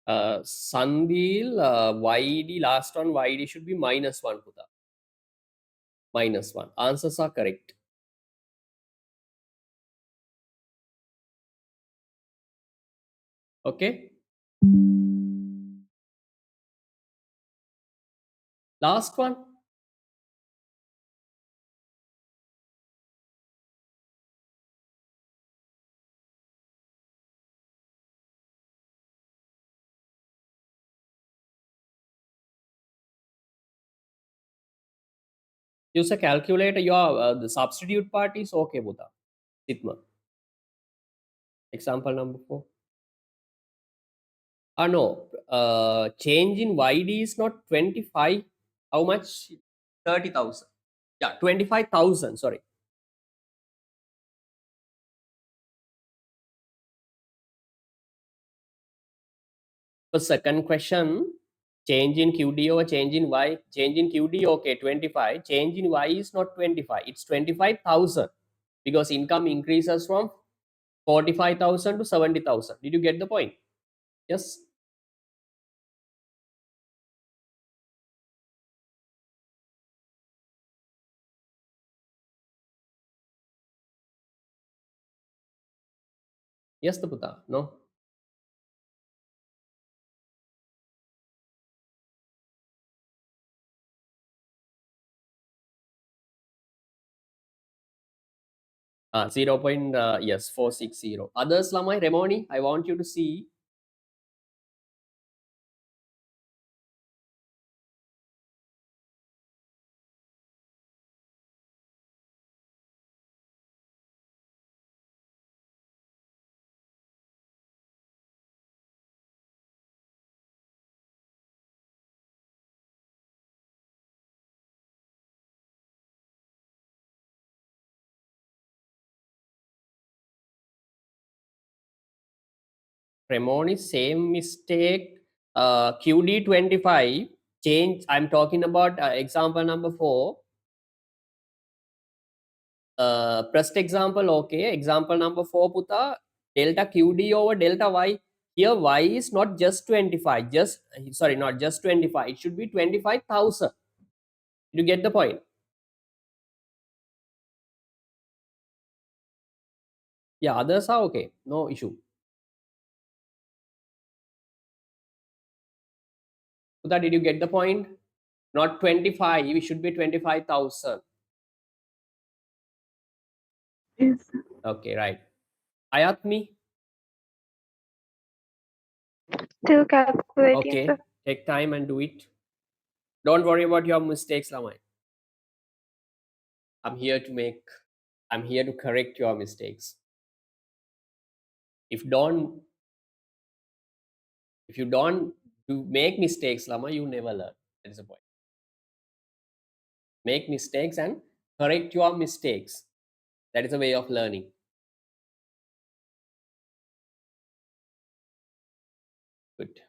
Sandil, YD, last one, YD should be -1, Puta. -1. Answers are correct. Okay. Last one. Use a calculator. Your the substitute part is okay, Buddha. Sigma. Example number 4. No. Change in YD is not 25. How much? 30,000. Yeah, 25,000. Sorry. The second question, change in QD over change in Y. Change in QD, okay, 25. Change in Y is not 25. It's 25,000 because income increases from 45,000 to 70,000. Did you get the point? Yes. Yes, the Puta. No. Yes, 460. Others, Lamai, Remoni, I want you to see. Remoni, same mistake. QD 25. Change. I'm talking about example number 4. Pressed example, okay. Example number 4, Puta. Delta QD over delta Y. Here Y is not just 25. Not just 25. It should be 25,000. You get the point? Yeah, others are okay. No issue. Puta, did you get the point? Not 25. It should be 25,000. Yes. Okay, right. Ayatmi. Still calculating, Okay, sir. take time and do it. Don't worry about your mistakes, Lamai. I'm here to correct your mistakes. If you don't make mistakes, Lama, you never learn. That is the point. Make mistakes and correct your mistakes. That is a way of learning. Good.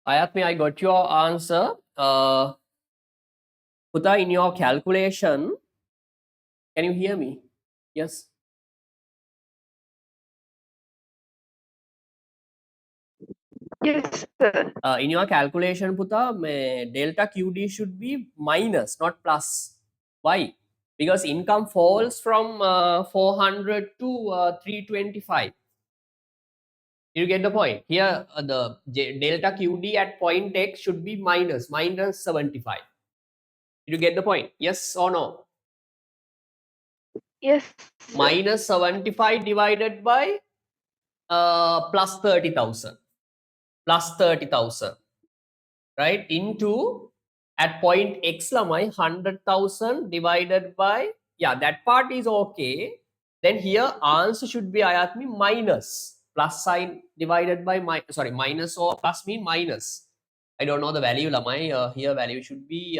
Ayatmi, I got your answer. Puta, in your calculation, can you hear me? Yes. Yes, sir. In your calculation, Puta, delta QD should be minus, not plus. Why? Because income falls from 400 to 325. You get the point? Here, the delta QD at point X should be minus 75. You get the point? Yes or no? Yes, sir. Minus 75 divided by plus 30,000. Plus 30,000. Right? Into at point X lamai 100,000 divided by, yeah, that part is okay. Then here answer should be ayatmi minus, plus sign divided by minus or plus mean minus. I don't know the value lamai. Here value should be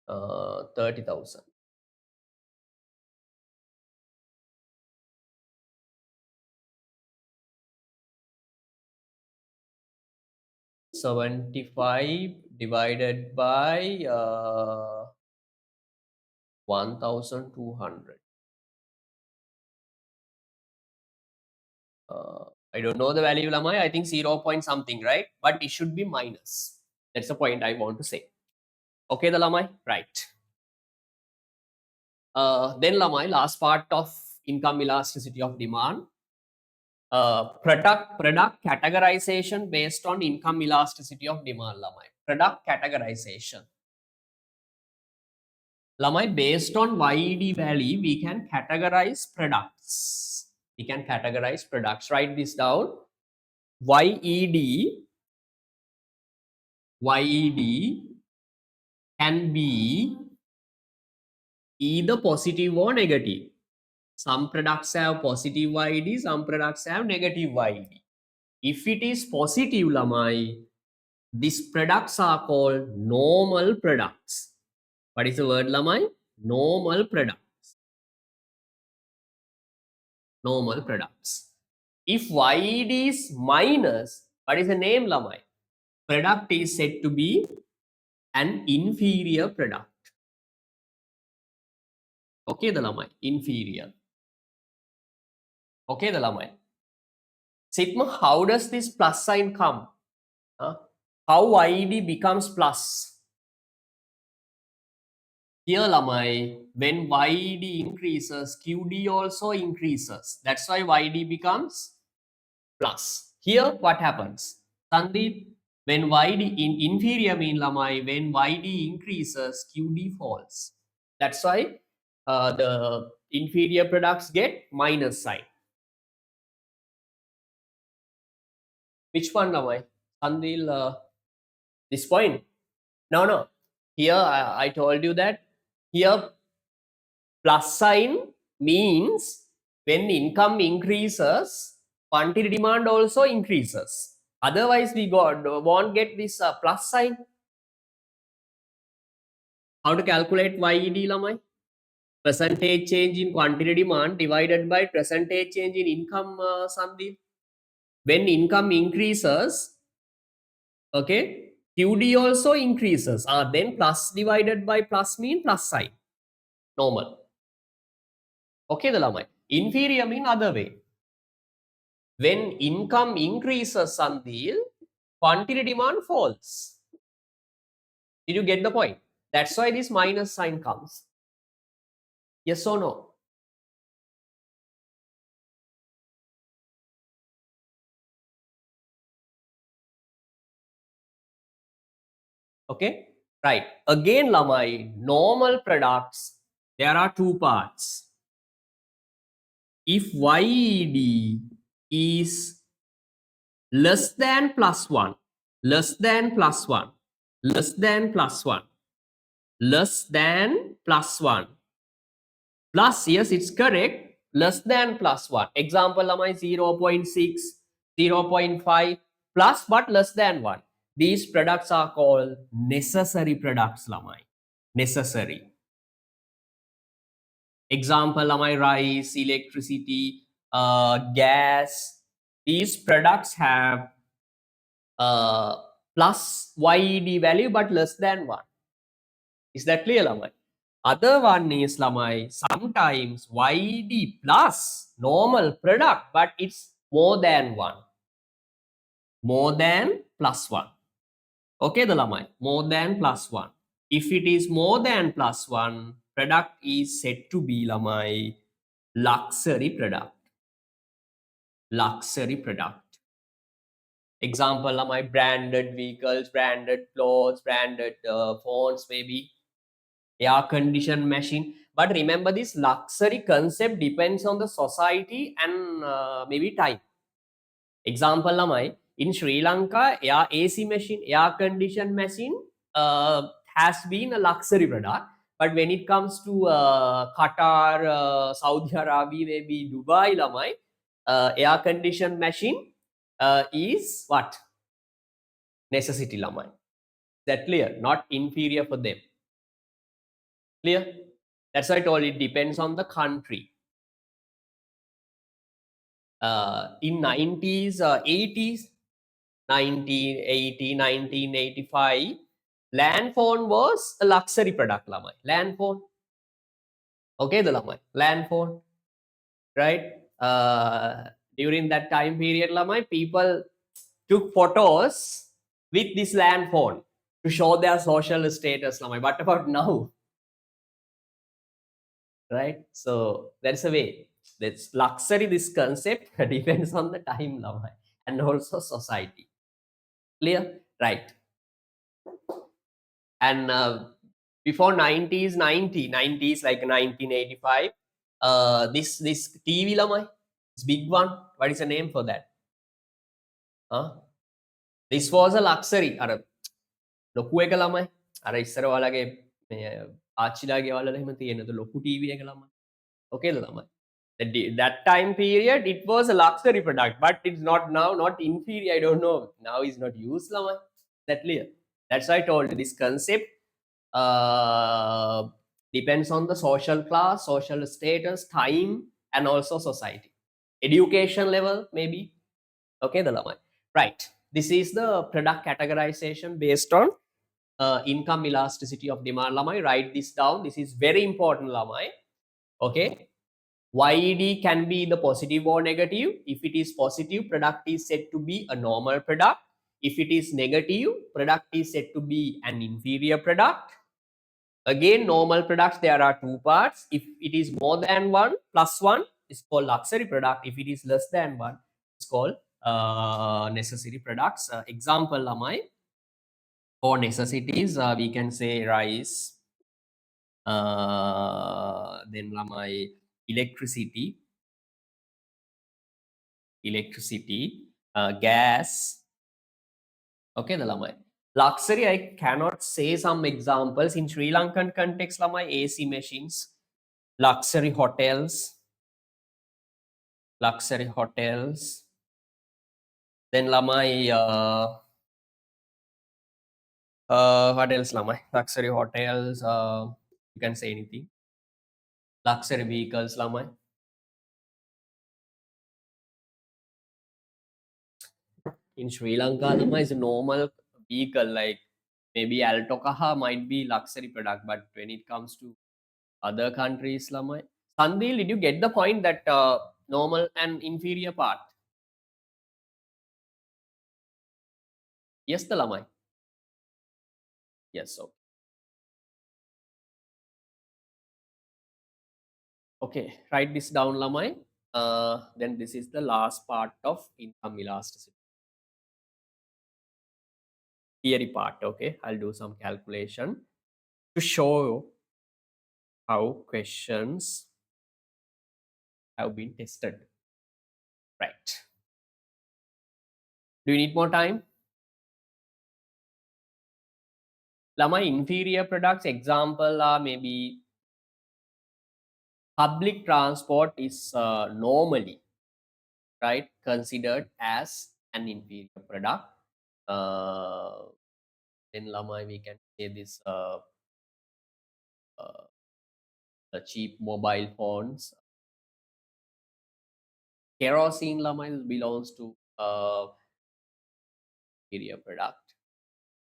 30,000. $75 divided by 1,200. I don't know the value lamai. I think 0 point something, right? But it should be minus. That's the point I want to say. Okay, the lamai, right? Then lamai, last part of income elasticity of demand. Product categorization based on income elasticity of demand lamai. Product categorization. Lamai, based on YED value, we can categorize products. We can categorize products. Write this down. YED can be either positive or negative. Some products have positive YED, some products have negative YED. If it is positive, lamai, these products are called normal products. What is the word, lamai? Normal products. Normal products. If YED is minus, what is the name, lamai? Product is said to be an inferior product. Okay, the lamai, inferior. Okay, the lamai. Sigma, how does this plus sign come? How YED becomes plus? Here, lamai, when YED increases, QD also increases. That's why YED becomes plus. Here, what happens? Sandeep, when YED in inferior mean lamai, when YED increases, QD falls. That's why the inferior products get minus sign. Which one, lamai? Sandil, this point? No. Here, I told you that here plus sign means when income increases, quantity demand also increases. Otherwise, we won't get this plus sign. How to calculate YED, lamai? Percentage change in quantity demand divided by percentage change in income, Sandeep. When income increases, okay, QD also increases. Then plus divided by plus mean plus sign. Normal. Okay, the lamai. Inferior mean other way. When income increases, Sandil, quantity demand falls. Did you get the point? That's why this minus sign comes. Yes or no? Okay, right. Again, lamai, normal products, there are two parts. If YED is less than plus 1, less than plus 1, less than plus 1, less than plus 1, plus, yes, it's correct, less than plus 1. Example, lamai 0.6, 0.5, plus but less than 1. These products are called necessary products, lamai. Necessary. Example, lamai rice, electricity, gas. these products have plus YED value but less than 1. Is that clear, Lamai? Other one is, Lamai, sometimes YED plus normal product, but it's more than 1. More than plus 1. Okay, the Lamai, more than plus 1. If it is more than plus 1, product is said to be, Lamai, luxury product. Luxury product. Example, Lamai, branded vehicles, branded clothes, branded phones, maybe air conditioned machine. But remember, this luxury concept depends on the society and maybe time. Example, Lamai, in Sri Lanka, air AC machine, air conditioned machine has been a luxury product. But when it comes to Qatar, Saudi Arabia, maybe Dubai, Lamai, air conditioned machine is what? Necessity, Lamai. That clear? Not inferior for them. Clear? That's why I told it depends on the country. In 90s, 80s, 1980, 1985, land phone was a luxury product, Lamai. Land phone. Okay, the Lamai. Land phone. Right? During that time period, Lamai, people took photos with this land phone to show their social status, Lamai. What about now? Right? So that's a way. That's luxury. This concept depends on the time, Lamai, and also society. Clear? Right. And before 90s, 90s like 1985, this TV, Lamai, this big one. What is the name for that? Huh? This was a luxury. අර ලොකු එක ළමයි. අර ඉස්සර ඔයාලගේ මේ ආච්චිලාගේ වල එහෙම තියෙන ලොකු TV එක ළමයි. Okay, ළමයි. That time period, it was a luxury product, but it's not now, not inferior. I don't know. Now it's not used, Lamai. That clear? That's why I told you this concept depends on the social class, social status, time, and also society. Education level, maybe. Okay, the Lamai. Right. This is the product categorization based on income elasticity of demand, Lamai. Write this down. This is very important, Lamai. Okay. YED can be the positive or negative. If it is positive, product is said to be a normal product. If it is negative, product is said to be an inferior product. Again, normal products, there are two parts. If it is more than 1, plus 1, it's called luxury product. If it is less than 1, it's called necessary products. Example, Lamai, for necessities, we can say rice, then Lamai, electricity, gas. Okay, the Lamai. Luxury, I cannot say some examples. In Sri Lankan context, Lamai, AC machines, luxury hotels, then Lamai, what else, Lamai? Luxury hotels, you can say anything. Luxury vehicles, Lamai. In Sri Lanka, Lamai is a normal vehicle, like maybe Alto Kaha might be luxury product, but when it comes to other countries, Lamai. Sandil, did you get the point that normal and inferior part? Yes, the Lamai. Yes, okay. Okay, write this down, Lamai. Then this is the last part of income elasticity. Theory part, okay? I'll do some calculation to show how questions have been tested. Right. Do you need more time? Lamai, inferior products example are maybe public transport is normally, right, considered as an inferior product. Then Lamai, we can say this the cheap mobile phones. Kerosene, Lamai, belongs to inferior product.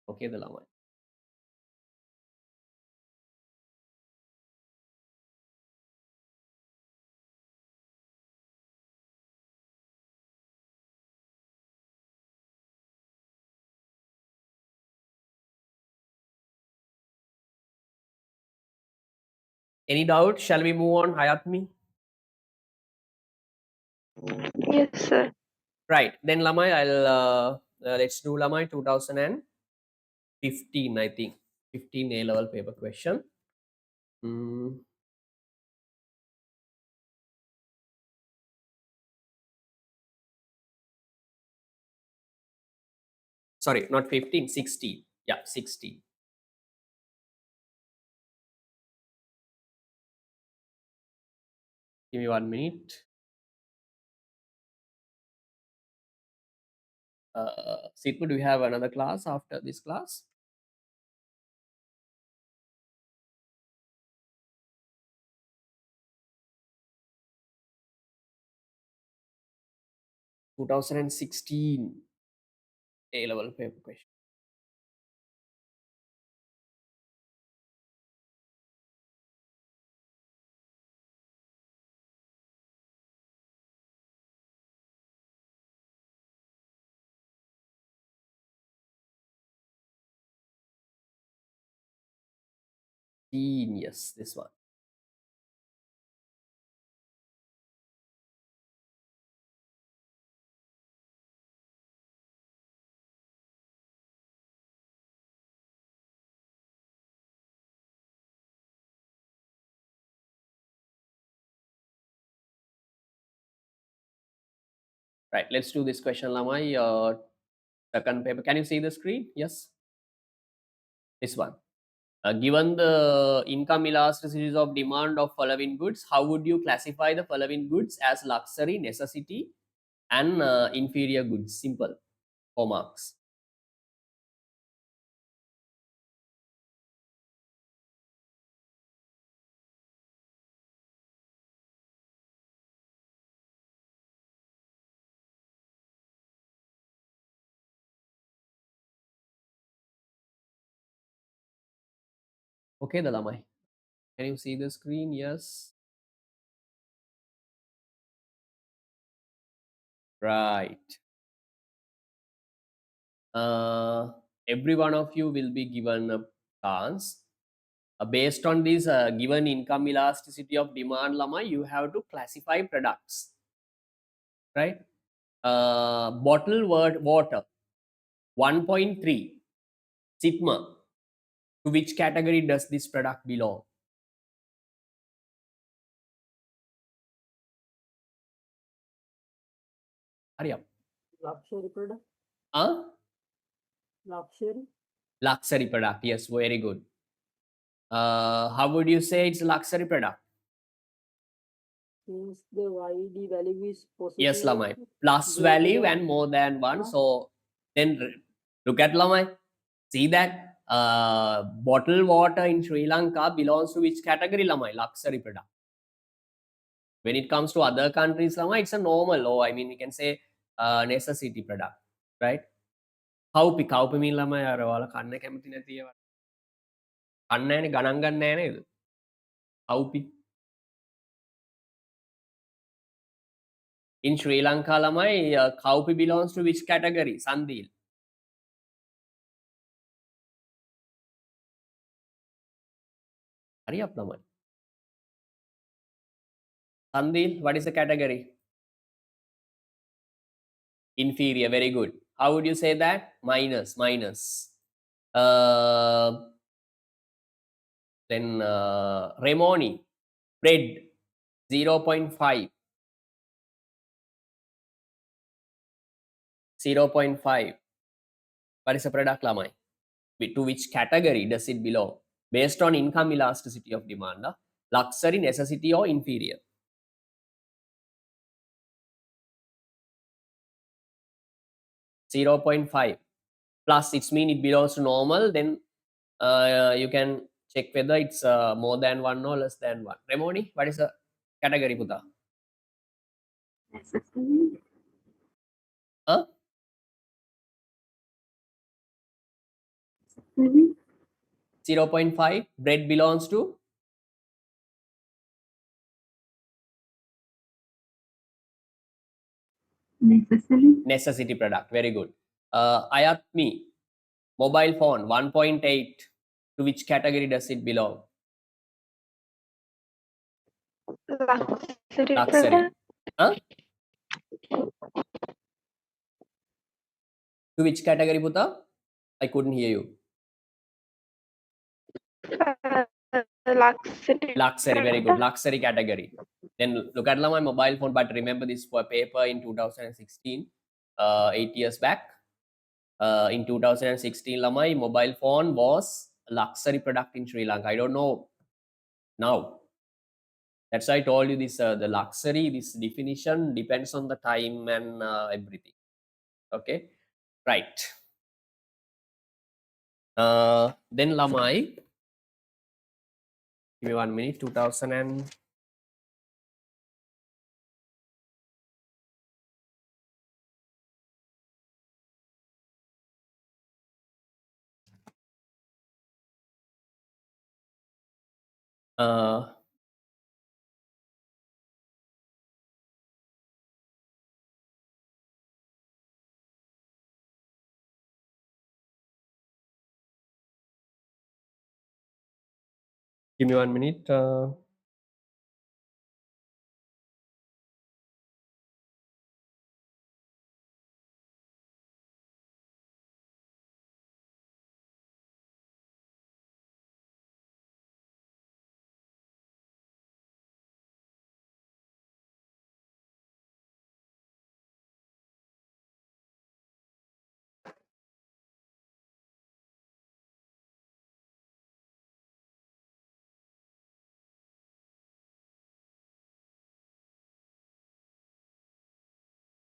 Okay, the lamai. Any doubt? Shall we move on, Hayatmi? Yes, sir. Right. Then Lamai, let's do Lamai 2015, I think. 15 A level paper question. Sorry, not 15, 16. Yeah, 16. Give me 1 minute. Sitmu, do you have another class after this class? Two 2016 A level paper question. Yes, this one. Right, let's do this question, Lamai. Second paper. Can you see the screen? Yes. This one. Given the income elasticities of demand of following goods, how would you classify the following goods as luxury, necessity, and inferior goods? Simple. 4 marks. Okay, Dalamai. Can you see the screen? Yes. Right. Every one of you will be given a chance. Based on this given income elasticity of demand, Lama, you have to classify products. Right? Bottled water, 1.3 sigma. To which category does this product belong? Hurry up. Luxury product. Huh? Luxury. Luxury product. Yes, very good. How would you say it's a luxury product? Since the YD value is Yes, positive. Lamai. Plus greater value than and more than one. Huh? So then look at Lamai. See that bottled water in Sri Lanka belongs to which category, Lamai? Luxury product. When it comes to other countries, Lamai, it's a normal, or I mean, we can say necessity product, right? කව්පි mean ළමයි අර ඔයාලා කන්න කැමති නැති ඒවා. කන්නේ නැහැනේ ගණන් ගන්න නැහැ නේද? කව්පි. In Sri Lanka, ළමයි කව්පි belongs to which category? Sandil. Hurry up, ළමයි. Sandil, what is the category? Inferior, very good. How would you say that? Minus, minus. Then Remoni, bread, 0.5. 0.5. What is the product, Lamai? To which category does it belong? Based on income elasticity of demand, luxury, necessity, or inferior? .5 plus, it's mean it belongs to normal. Then you can check whether it's more than 1 or less than 1. Remoni, what is the category, Puta? Necessary. Huh? Mm-hmm. 0.5. Bread belongs to Necessary. necessity product. Very good. Ayatmi, mobile phone 1.8. To which category does it belong? Luxury Luxury. product. Huh? To which category, Puta? I couldn't hear you. Uh, luxury Luxury, very good. product. Luxury category. Then look at my mobile phone, but remember this paper in 2016, 8 years back. In 2016, my mobile phone was a luxury product in Sri Lanka. I don't know now. That's why I told you this. The luxury, this definition depends on the time and everything. Okay, right. Then Lamai, give me 1 minute. 2000 and uh, give me 1 minute.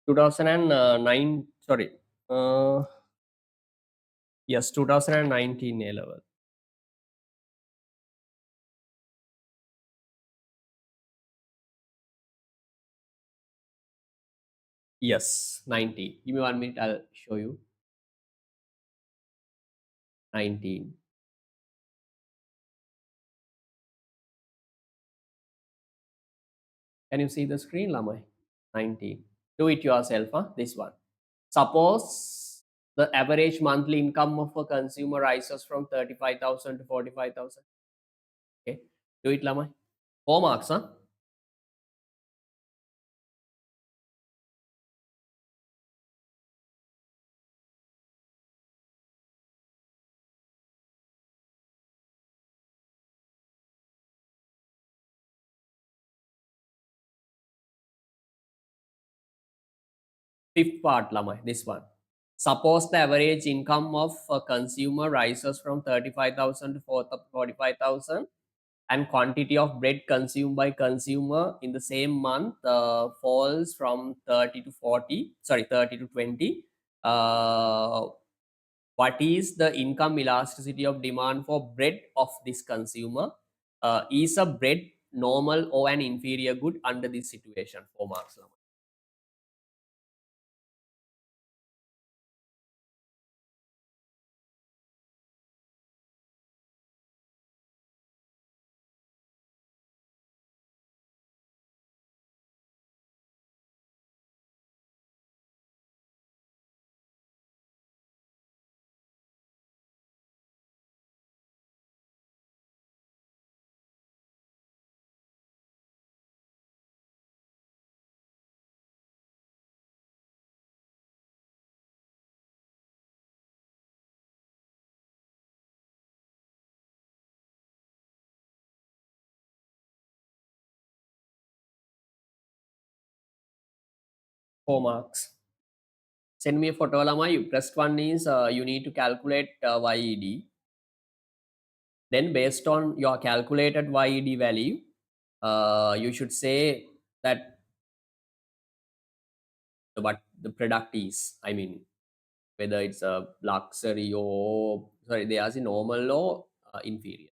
2009. Sorry. Uh, yes, 2019 A level. Yes, 90. Give me 1 minute. I'll show you. 19. Can you see the screen, Lamai? 19. Do it yourself, huh? This one. Suppose the average monthly income of a consumer rises from 35,000 to 45,000. Okay. Do it, Lamai. 4 marks, huh? Fifth part, Lamai. This one. Suppose the average income of a consumer rises from 35,000 to 45,000, and quantity of bread consumed by consumer in the same month falls from 30 to 40, sorry, 30 to 20. uh, what is the income elasticity of demand for bread of this consumer? Is a bread normal or an inferior good under this situation? 4 marks. Lama. Four marks. Send me a photo, Lama. You pressed one is you need to calculate YED. Then based on your calculated YED value, you should say that what the product is. I mean, whether it's a luxury or, sorry, they are normal or inferior.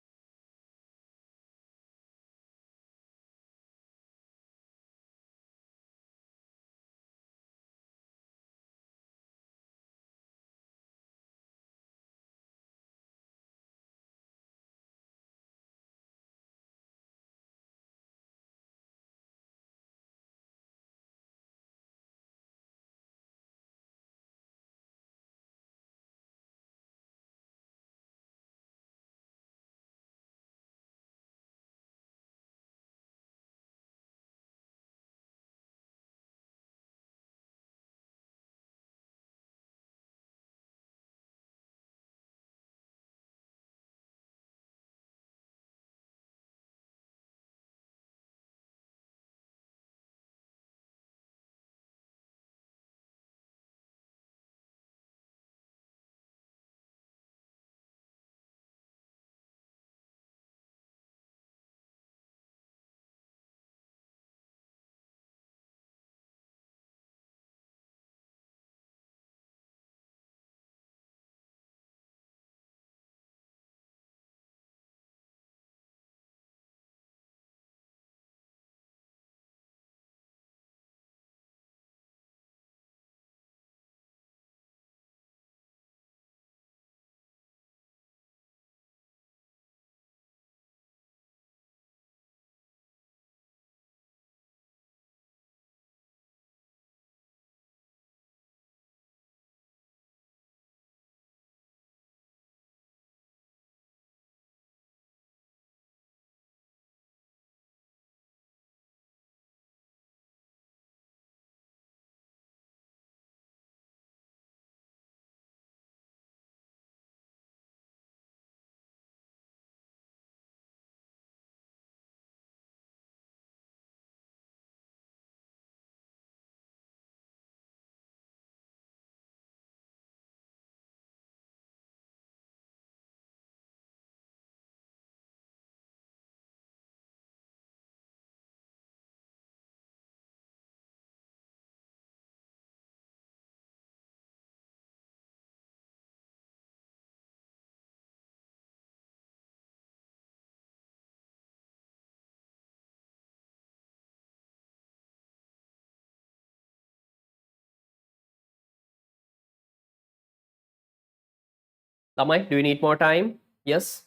Lamai, do you need more time? Yes.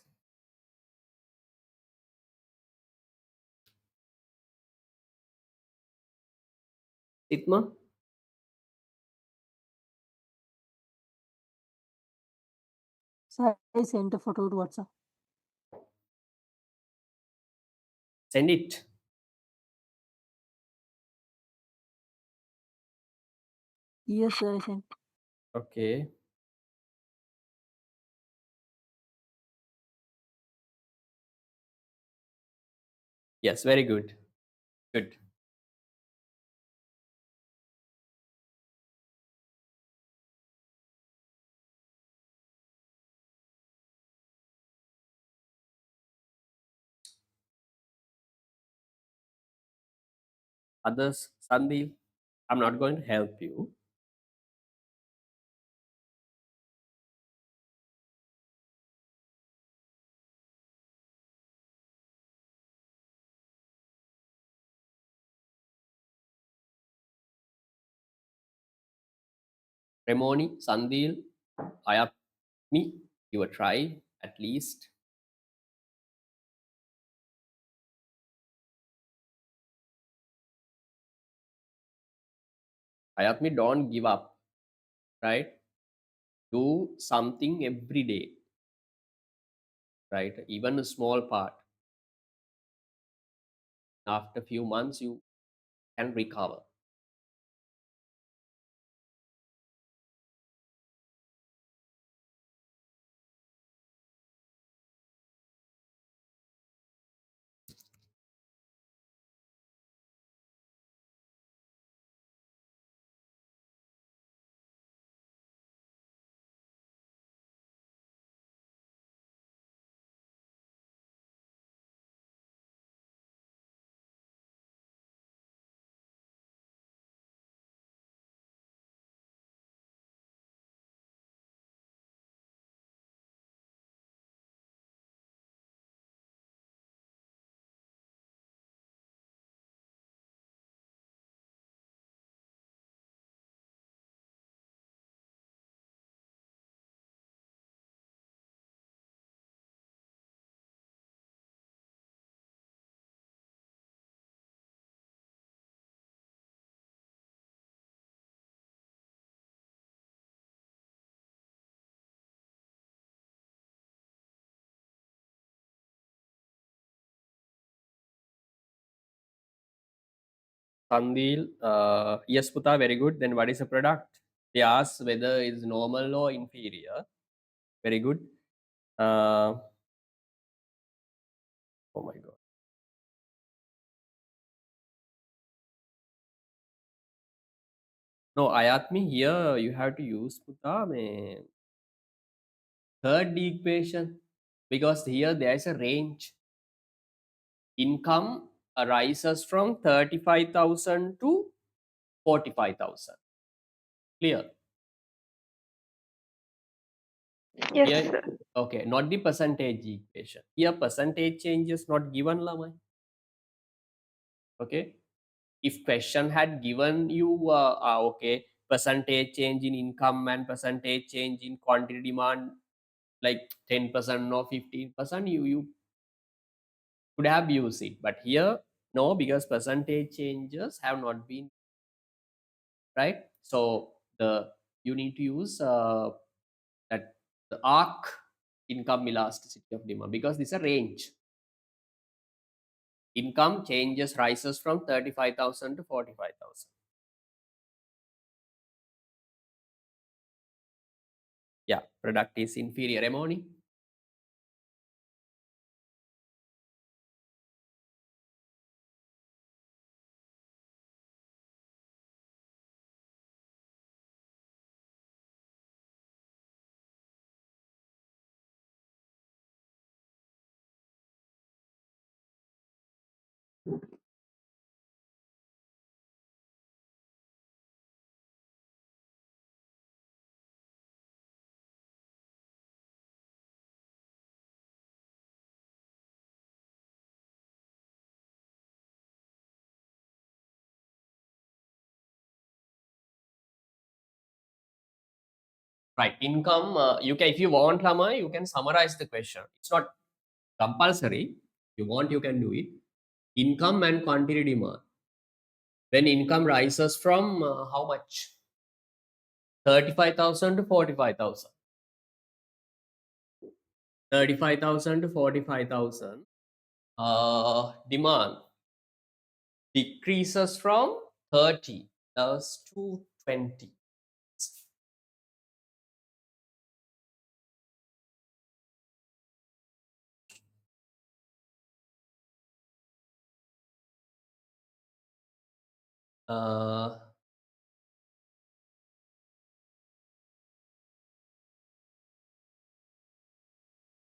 Itma? So I sent a photo to WhatsApp. Send it. Yes, sir, I sent. Okay. Yes, very good. Good. Others, Sandeep, I'm not going to help you. Remoni, Sandil, Ayapmi, you try at least. Ayapmi, don't give up, right? Do something every day, right? Even a small part. After a few months, you can recover. Sandil, yes, Puta, very good. Then what is the product? They ask whether it's normal or inferior. Very good. Oh my God. No, Ayatmi, here you have to use Puta, man. Third equation, because here there is a range. Income arises from 35,000 to 45,000. Clear? Yes, Here, sir. okay, not the percentage equation. Here percentage change is not given, Lamai. Okay. If question had given you, okay, percentage change in income and percentage change in quantity demand, like 10% or 15%, you could have used it. But here, no, because percentage changes have not been, right? So the you need to use that the arc income elasticity of demand, because this is a range. Income changes rises from 35,000 to 45,000. Yeah, product is inferior. Emoni? Right, income, you can, if you want, Lama, you can summarize the question. It's not compulsory. If you want, you can do it. Income and quantity demand. When income rises from how much? 35,000 to 45,000. 35,000 to 45,000. Demand decreases from 30 to 20.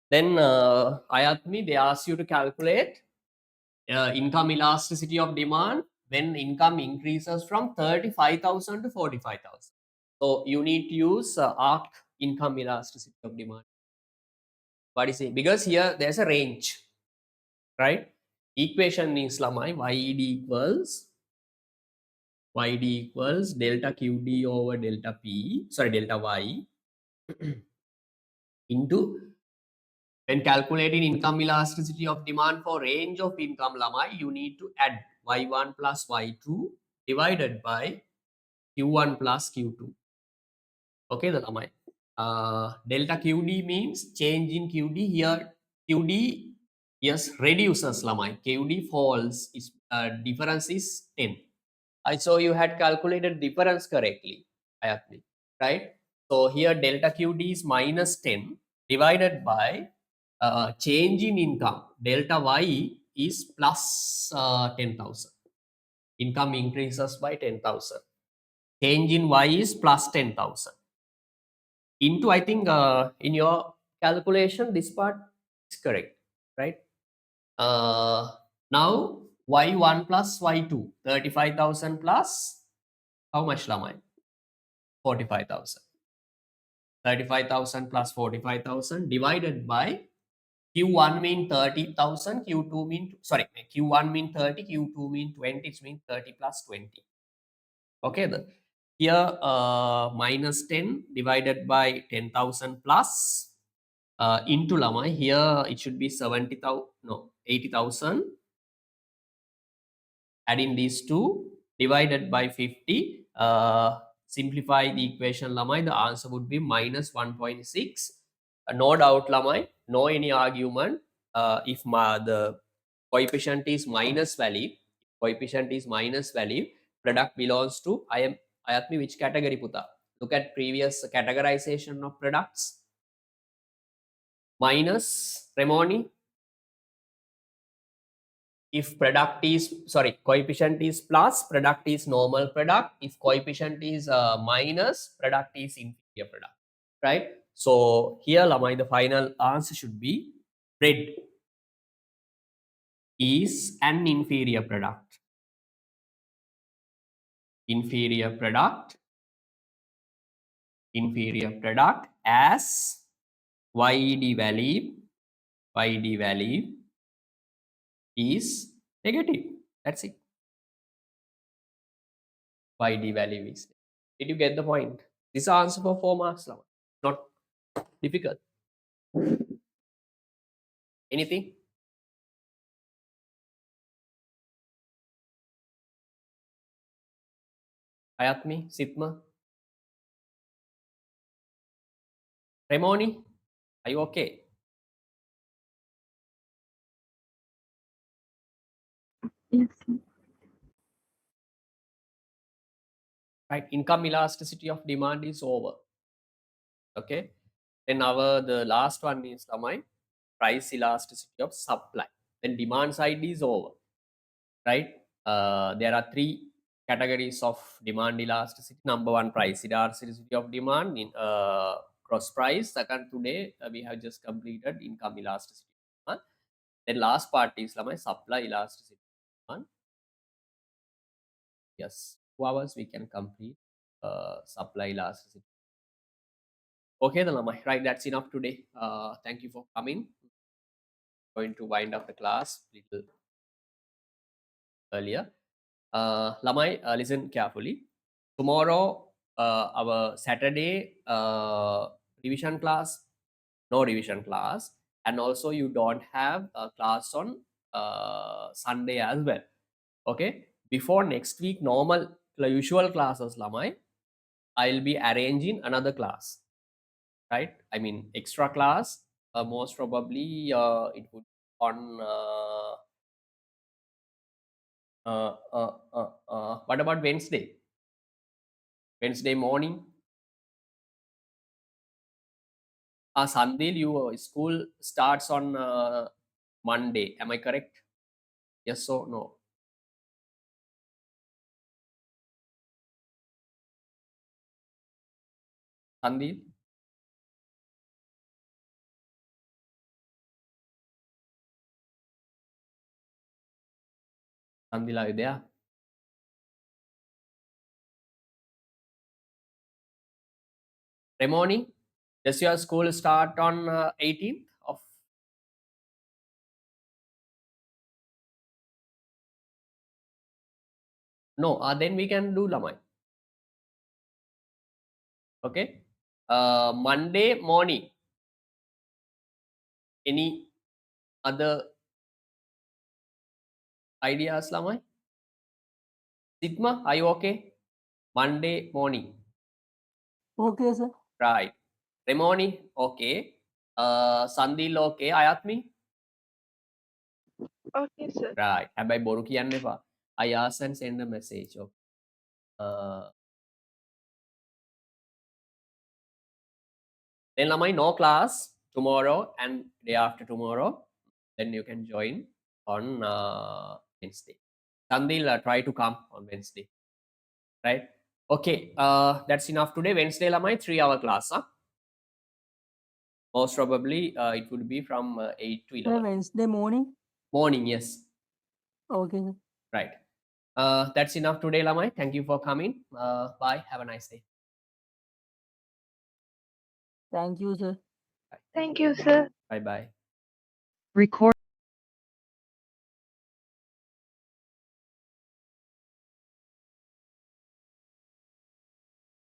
Then Ayatmi, they ask you to calculate income elasticity of demand when income increases from 35,000 to 45,000. So you need to use arc income elasticity of demand. What is it? Because here there's a range, right? Equation is Lamai YD equals delta QD over delta P, sorry, delta Y into, when calculating income elasticity of demand for range of income Lamai, you need to add Y1 plus Y2 divided by Q1 plus Q2. Okay, the Lamai. Delta QD means change in QD. Here QD, yes, reduces Lamai. QD falls, is difference is 10. I saw you had calculated difference correctly, Ayatmi, right? So here delta QD is minus 10 divided by change in income. Delta Y is plus 10,000. Income increases by 10,000. Change in Y is plus 10,000. Into, I think in your calculation, this part is correct, right? Now Y1 plus Y2, 35,000 plus how much Lamai? 45,000. 35,000 plus 45,000 divided by Q1 mean 30,000, Q2 mean, sorry, Q1 mean 30, Q2 mean 20, it means 30 plus 20. Okay, then here minus 10 divided by 10,000 plus into Lamai, here it should be 70,000, no, 80,000. Adding these two divided by 50, simplify the equation Lamai, the answer would be minus 1.6. No doubt Lamai, no any argument. If the coefficient is minus value, product belongs to, Ayatmi, which category Puta? Look at previous categorization of products. Minus, Remoni, if product is, sorry, coefficient is plus, product is normal product. If coefficient is minus, product is inferior product, right? So here Lamai, the final answer should be bread is an inferior product. Inferior product as YD value is negative. That's it. YD value is. Did you get the point? This is answer for 4 marks now. Not difficult. Anything? Ayatmi, Sitma, Remoni, are you okay? Yes, sir. Right, income elasticity of demand is over. Okay, then the last one is Lamai, price elasticity of supply. Then demand side is over, right? There are 3 categories of demand elasticity. Number 1, price elasticity of demand in cross price. Second, today we have just completed income elasticity. Then last part is Lamai, supply elasticity. Yes, 2 hours we can complete supply elasticity. Okay, then Lamai, right, that's enough today. Thank you for coming. Going to wind up the class little earlier. Lamai, listen carefully. Tomorrow our Saturday revision class, no revision class, and also you don't have a class on Sunday as well. Okay, before next week normal usual classes lamai, I'll be arranging another class, right? I mean extra class, most probably it would on what about Wednesday morning? Sandil, your school starts on Monday. Am I correct? Yes or no? Sandil? Sandil, are you there? Remoni, does your school start on 18th of? No, then we can do Lamai. Okay. Monday morning. Any other ideas, Lamai? Sigma, are you okay? Monday morning. Okay, sir. Right. Remoni, okay. Sandil, okay. Ayatmi? Okay, sir. Right. හැබැයි බොරු කියන්න එපා. I ask and send a message. Okay. Then lamai no class tomorrow and day after tomorrow. Then you can join on Wednesday. Sandil, try to come on Wednesday. Right. Okay. That's enough today. Wednesday lamai 3-hour class. Huh? Most probably it would be from 8 to Sir, 11. Wednesday morning. Morning, yes. Okay, sir. Right. That's enough today, Lamai. Thank you for coming. Bye. Have a nice day. Thank you, sir. Thank you, sir. Bye bye. Record.